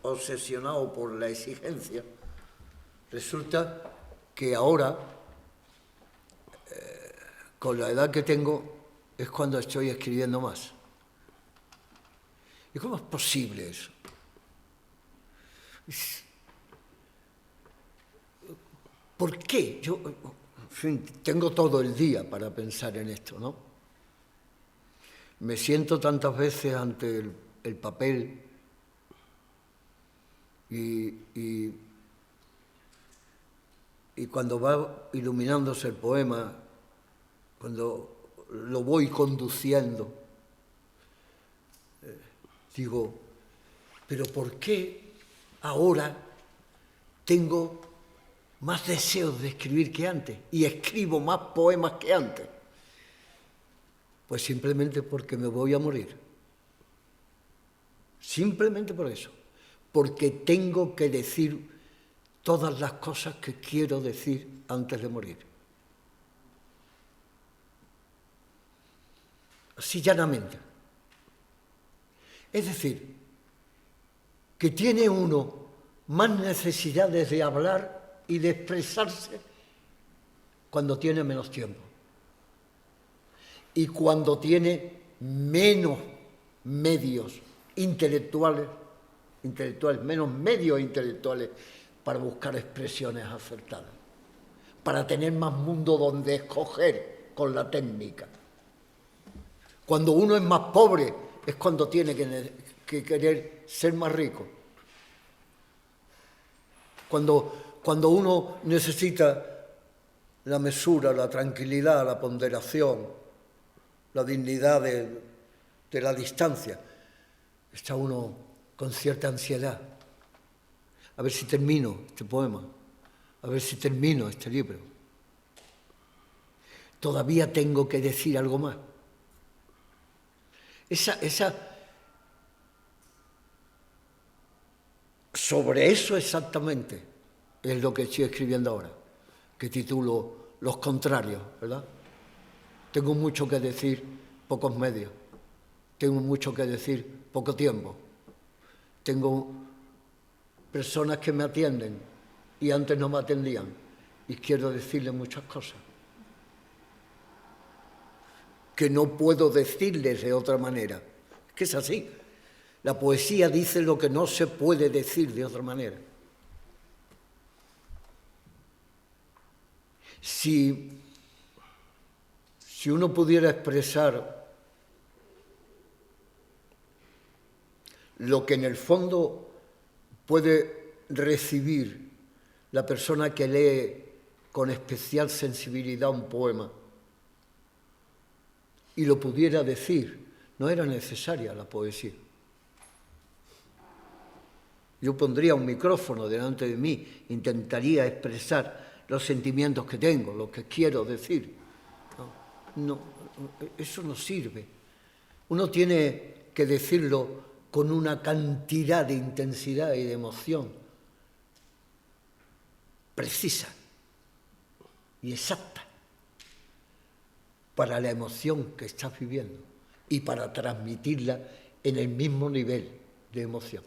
obsesionado por la exigencia, resulta que ahora, con la edad que tengo, es cuando estoy escribiendo más. ¿Y cómo es posible eso? ¿Por qué? Yo, en fin, tengo todo el día para pensar en esto, ¿no? Me siento tantas veces ante el papel y cuando va iluminándose el poema, cuando lo voy conduciendo, digo, pero ¿por qué ahora tengo más deseos de escribir que antes y escribo más poemas que antes? Pues simplemente porque me voy a morir. Simplemente por eso. Porque tengo que decir todas las cosas que quiero decir antes de morir. Así llanamente. Es decir, que tiene uno más necesidades de hablar y de expresarse cuando tiene menos tiempo. Y cuando tiene menos medios intelectuales, menos medios intelectuales para buscar expresiones acertadas, para tener más mundo donde escoger con la técnica. Cuando uno es más pobre es cuando tiene que querer ser más rico. Cuando uno necesita la mesura, la tranquilidad, la ponderación, la dignidad de la distancia, está uno con cierta ansiedad. A ver si termino este poema, a ver si termino este libro. Todavía tengo que decir algo más. Sobre eso exactamente es lo que estoy escribiendo ahora, que titulo Los contrarios, ¿verdad? Tengo mucho que decir, pocos medios. Tengo mucho que decir, poco tiempo. Tengo personas que me atienden y antes no me atendían y quiero decirles muchas cosas que no puedo decirles de otra manera. Es que es así. La poesía dice lo que no se puede decir de otra manera. Si uno pudiera expresar lo que en el fondo puede recibir la persona que lee con especial sensibilidad un poema y lo pudiera decir, no era necesaria la poesía. Yo pondría un micrófono delante de mí, intentaría expresar los sentimientos que tengo, lo que quiero decir. No, eso no sirve. Uno tiene que decirlo con una cantidad de intensidad y de emoción precisa y exacta para la emoción que estás viviendo y para transmitirla en el mismo nivel de emoción.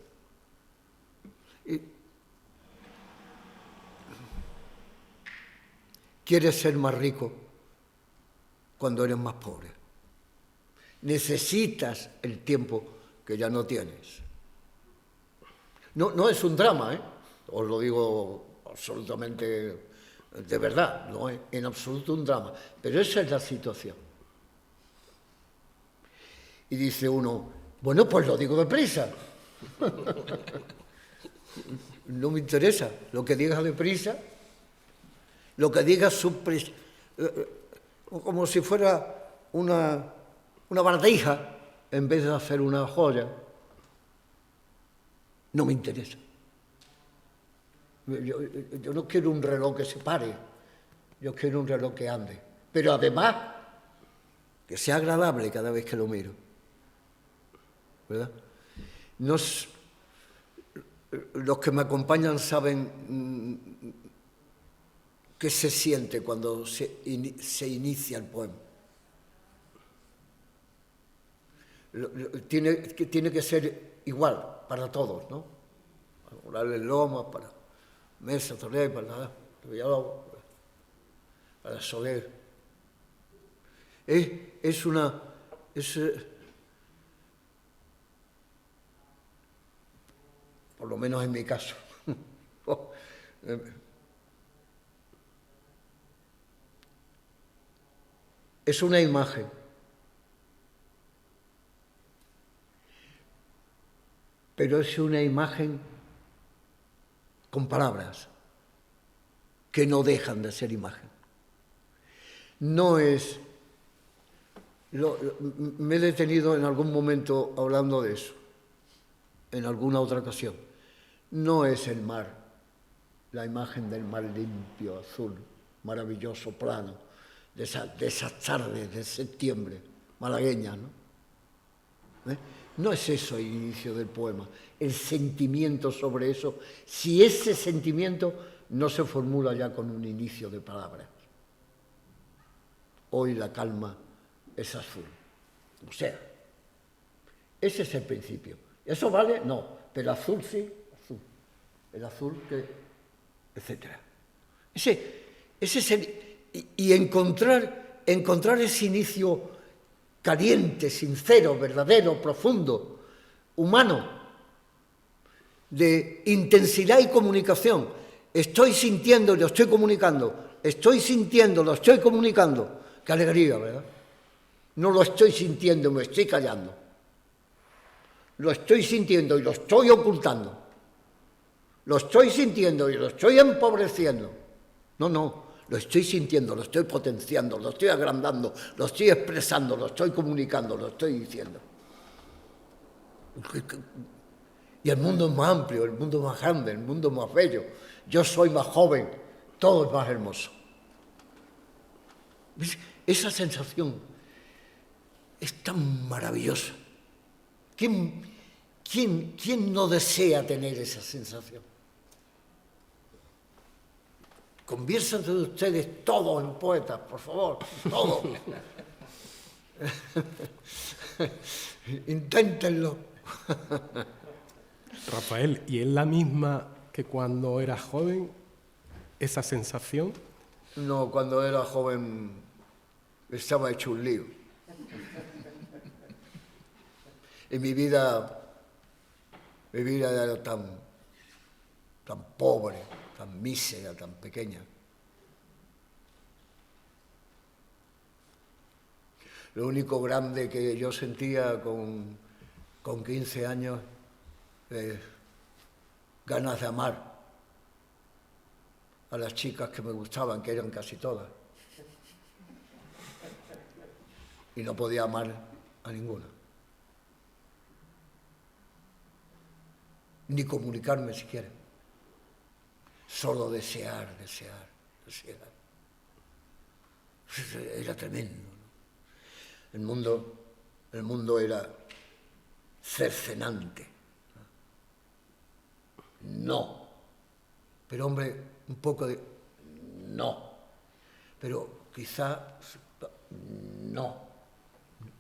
quieres ser más rico cuando eres más pobre. Necesitas el tiempo que ya no tienes. No es un drama, ¿eh? Os lo digo absolutamente de verdad, no es en absoluto un drama, pero esa es la situación. Y dice uno, bueno, pues lo digo deprisa. No me interesa lo que digas deprisa, lo que digas como si fuera una bardija en vez de hacer una joya. No me interesa. Yo no quiero un reloj que se pare, yo quiero un reloj que ande, pero además que sea agradable cada vez que lo miro, ¿verdad? Los que me acompañan saben qué se siente cuando se inicia el poema. Tiene que ser igual para todos, ¿no? Para Morales Lomas, para Mesa, Torrey, para Villalobos, para Soler. Por lo menos en mi caso. Es una imagen. Pero es una imagen con palabras que no dejan de ser imagen. No es... me he detenido en algún momento hablando de eso, en alguna otra ocasión. No es el mar, la imagen del mar limpio, azul, maravilloso, plano, de esas tardes de septiembre, malagueñas, ¿no? No es eso el inicio del poema, el sentimiento sobre eso, si ese sentimiento no se formula ya con un inicio de palabras. Hoy la calma es azul. O sea, ese es el principio. ¿Eso vale? No, pero azul sí, azul. El azul que... etcétera. Ese es y encontrar ese inicio caliente, sincero, verdadero, profundo, humano, de intensidad y comunicación. Estoy sintiendo y lo estoy comunicando. Estoy sintiendo, lo estoy comunicando. Qué alegría, ¿verdad? No lo estoy sintiendo, me estoy callando. Lo estoy sintiendo y lo estoy ocultando. Lo estoy sintiendo y lo estoy empobreciendo. No. Lo estoy sintiendo, lo estoy potenciando, lo estoy agrandando, lo estoy expresando, lo estoy comunicando, lo estoy diciendo. Y el mundo es más amplio, el mundo es más grande, el mundo es más bello. Yo soy más joven, todo es más hermoso. Esa sensación es tan maravillosa. ¿Quién no desea tener esa sensación? Conviértanse de ustedes todos en poetas, por favor, todos. Inténtenlo. Rafael, ¿y es la misma que cuando eras joven, esa sensación? No, cuando era joven estaba hecho un lío. Y mi vida era tan pobre, tan mísera, tan pequeña. Lo único grande que yo sentía con 15 años es ganas de amar a las chicas que me gustaban, que eran casi todas. Y no podía amar a ninguna. Ni comunicarme siquiera. Solo desear. Era tremendo. El mundo era cercenante. No. Pero hombre, un poco de... no. Pero quizá... no.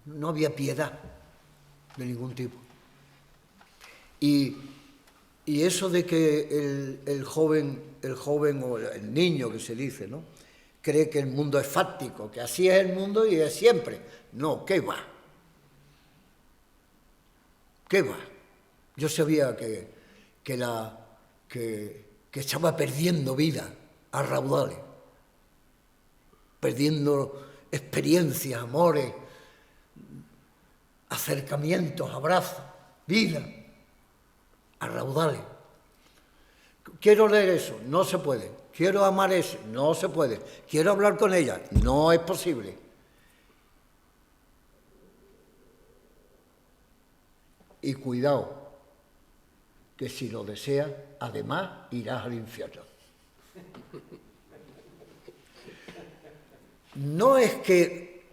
No había piedad de ningún tipo. Y eso de que el joven o el niño que se dice, ¿no?, cree que el mundo es fáctico, que así es el mundo y es siempre. No, ¿qué va? ¿Qué va? Yo sabía que estaba perdiendo vida a raudales, perdiendo experiencias, amores, acercamientos, abrazos, vida, a raudales. Quiero leer eso, no se puede. Quiero amar eso, no se puede. Quiero hablar con ella, no es posible. Y cuidado, que si lo deseas, además irás al infierno. No es que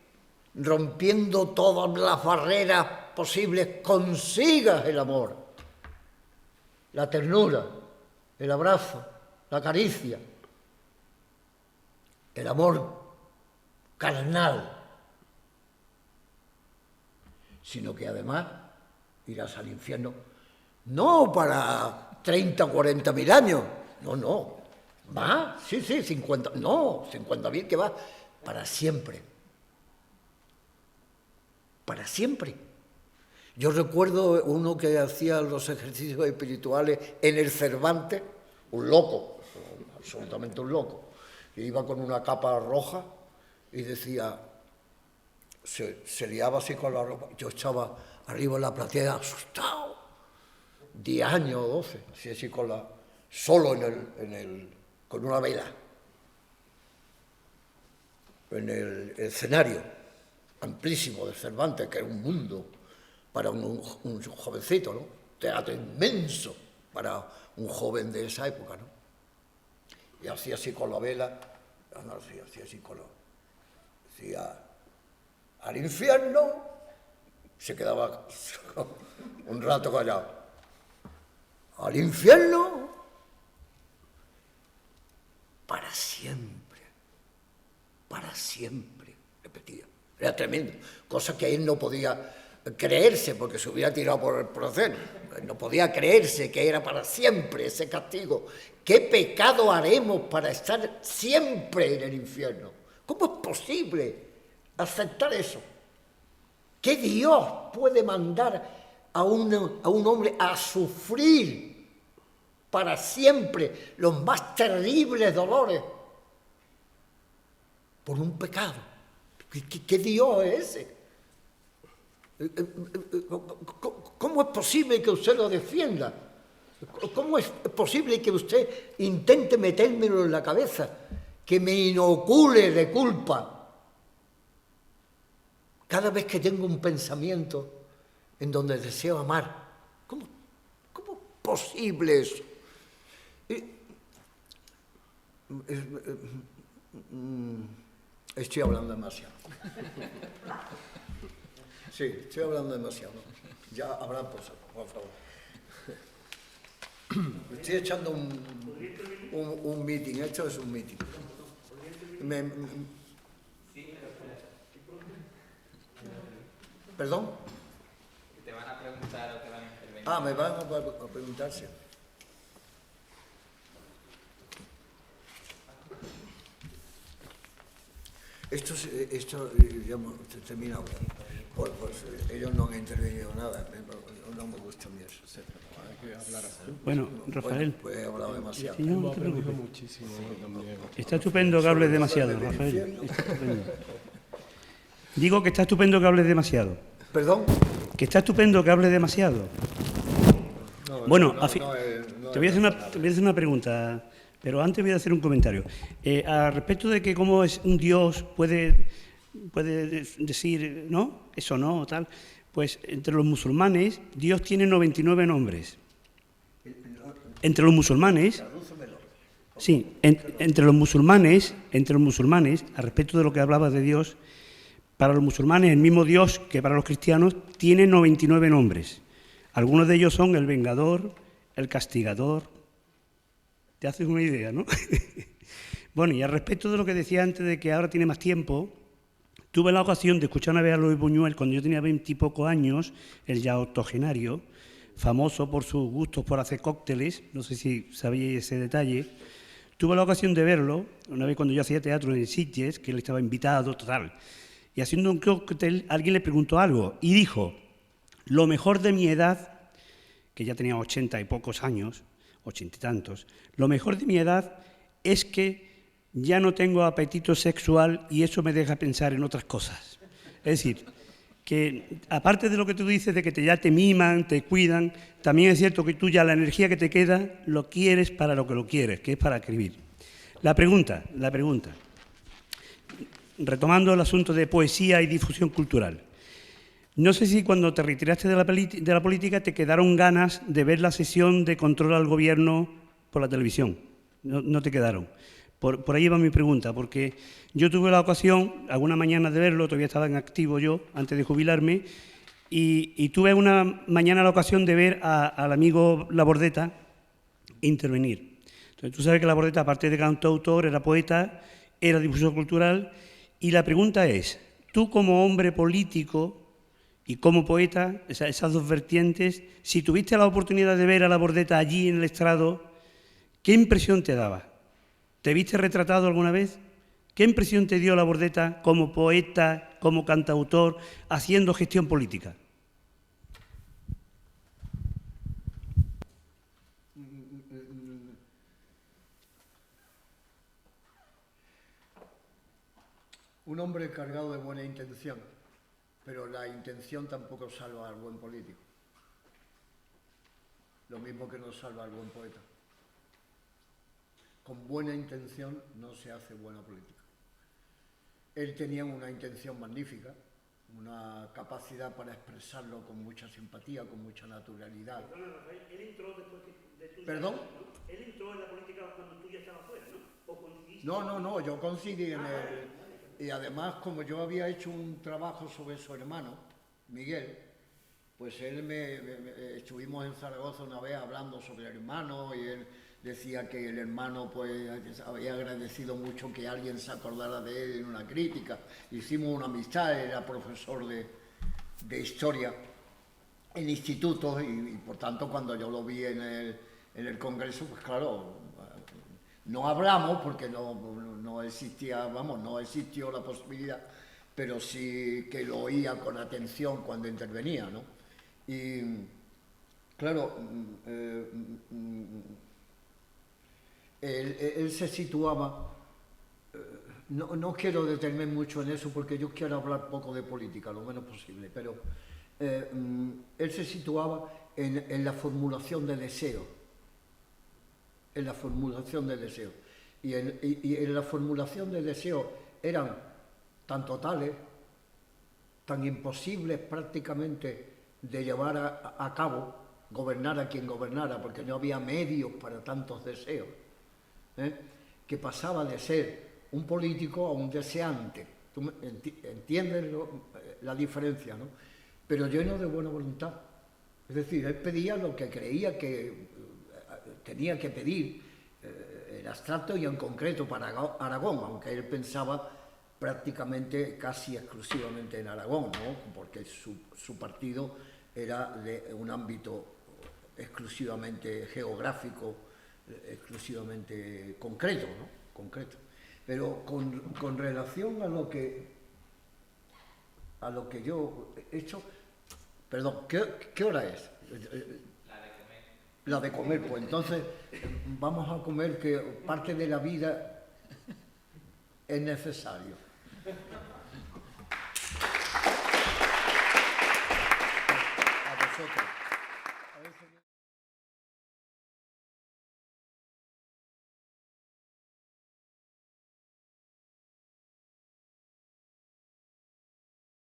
rompiendo todas las barreras posibles consigas el amor, la ternura, el abrazo, la caricia, el amor carnal, sino que además irás al infierno, no para 30 o 40 mil años, no, va, sí, 50, no, 50.000 que va, para siempre. Para siempre. Yo recuerdo uno que hacía los ejercicios espirituales en el Cervantes, un loco, absolutamente un loco, que iba con una capa roja y decía, se liaba así con la ropa, yo estaba arriba en la platea asustado, 10 años o 12, así solo con una vela, en el escenario amplísimo de Cervantes, que era un mundo para un jovencito, ¿no? Teatro inmenso para un joven de esa época, ¿no? Y hacía así con la vela, hacía así con la... Decía, al infierno, se quedaba un rato callado. Al infierno, para siempre, repetía. Era tremendo, cosa que él no podía creerse, porque se hubiera tirado por el proceso. No podía creerse que era para siempre ese castigo. ¿Qué pecado haremos para estar siempre en el infierno? ¿Cómo es posible aceptar eso? ¿Qué Dios puede mandar a un hombre a sufrir para siempre los más terribles dolores por un pecado? ¿Qué Dios es ese? ¿Cómo es posible que usted lo defienda? ¿Cómo es posible que usted intente metérmelo en la cabeza, que me inocule de culpa cada vez que tengo un pensamiento en donde deseo amar? ¿Cómo es posible eso? Estoy hablando demasiado. Sí, estoy hablando demasiado. Ya habrá por favor. Estoy echando un meeting. Esto es un meeting. ¿Perdón? ¿Te van a preguntar o te van a intervenir? Ah, me van a preguntarse. Esto ya termina ahora. Pues ellos no han intervenido nada. No me gusta a mí eso. Hay que hablar así. Bueno, Rafael. Pues he hablado demasiado. Sí, no te preocupes. Muchísimo también. Está estupendo que hables demasiado, Rafael. Está estupendo. Digo que está estupendo que hables demasiado. ¿Perdón? Que está estupendo que hables demasiado. Bueno, te voy a hacer una pregunta, pero antes voy a hacer un comentario. Al respecto de que cómo es un Dios puede decir, ¿no? Eso no, tal. Pues entre los musulmanes, Dios tiene 99 nombres. Entre los musulmanes, sí, entre los musulmanes, al respecto de lo que hablaba de Dios, para los musulmanes el mismo Dios que para los cristianos tiene 99 nombres. Algunos de ellos son el vengador, el castigador. Te haces una idea, ¿no? Bueno, y al respecto de lo que decía antes de que ahora tiene más tiempo, tuve la ocasión de escuchar una vez a Luis Buñuel cuando yo tenía 20 y pocos años, el ya octogenario, famoso por sus gustos por hacer cócteles, no sé si sabíais ese detalle. Tuve la ocasión de verlo una vez cuando yo hacía teatro en Sitges, que él estaba invitado, total. Y haciendo un cóctel, alguien le preguntó algo y dijo: lo mejor de mi edad, que ya tenía 80 y pocos años, 80 y tantos, lo mejor de mi edad es que ya no tengo apetito sexual y eso me deja pensar en otras cosas. Es decir, que aparte de lo que tú dices de que ya te miman, te cuidan, también es cierto que tú ya la energía que te queda lo quieres para lo que lo quieres, que es para escribir. La pregunta, retomando el asunto de poesía y difusión cultural. No sé si cuando te retiraste de la política te quedaron ganas de ver la sesión de control al gobierno por la televisión. No te quedaron. Por ahí va mi pregunta, porque yo tuve la ocasión, alguna mañana de verlo, todavía estaba en activo yo, antes de jubilarme, y tuve una mañana la ocasión de ver al amigo Labordeta intervenir. Entonces, tú sabes que Labordeta, aparte de cantautor, era poeta, era difusor cultural, y la pregunta es, tú como hombre político y como poeta, esas dos vertientes, si tuviste la oportunidad de ver a Labordeta allí en el estrado, ¿qué impresión te daba? ¿Te viste retratado alguna vez? ¿Qué impresión te dio Labordeta como poeta, como cantautor, haciendo gestión política? Un hombre cargado de buena intención, pero la intención tampoco salva al buen político. Lo mismo que no salva al buen poeta. Con buena intención no se hace buena política. Él tenía una intención magnífica, una capacidad para expresarlo con mucha simpatía, con mucha naturalidad. Perdón, Rafael, él entró después de tu... ¿Perdón? ¿No? Él entró en la política cuando tú ya estabas fuera, ¿no? ¿O coincidiste? No, yo coincidí en el... Y además, como yo había hecho un trabajo sobre su hermano, Miguel, pues él estuvimos en Zaragoza una vez hablando sobre el hermano y él decía que el hermano pues había agradecido mucho que alguien se acordara de él en una crítica. Hicimos una amistad, era profesor de historia en institutos y por tanto cuando yo lo vi en el Congreso, pues claro, no hablamos porque no existía, no existió la posibilidad, pero sí que lo oía con atención cuando intervenía, ¿no? Y claro, él se situaba, no quiero detenerme mucho en eso porque yo quiero hablar poco de política, lo menos posible, pero él se situaba en la formulación de deseo, en la formulación de deseo. Y en la formulación de deseo eran tan totales, tan imposibles prácticamente de llevar a cabo, gobernar a quien gobernara, porque no había medios para tantos deseos, que pasaba de ser un político a un deseante. ¿Tú entiendes la diferencia, no? Pero lleno de buena voluntad. Es decir, él pedía lo que creía que tenía que pedir, en abstracto y en concreto para Aragón, aunque él pensaba prácticamente casi exclusivamente en Aragón, ¿no? Porque su partido era de un ámbito exclusivamente geográfico, exclusivamente concreto, ¿no? Concreto. Pero con relación a lo que yo he hecho, perdón, ¿qué hora es? La de comer, pues entonces vamos a comer, que parte de la vida es necesario. A vosotros.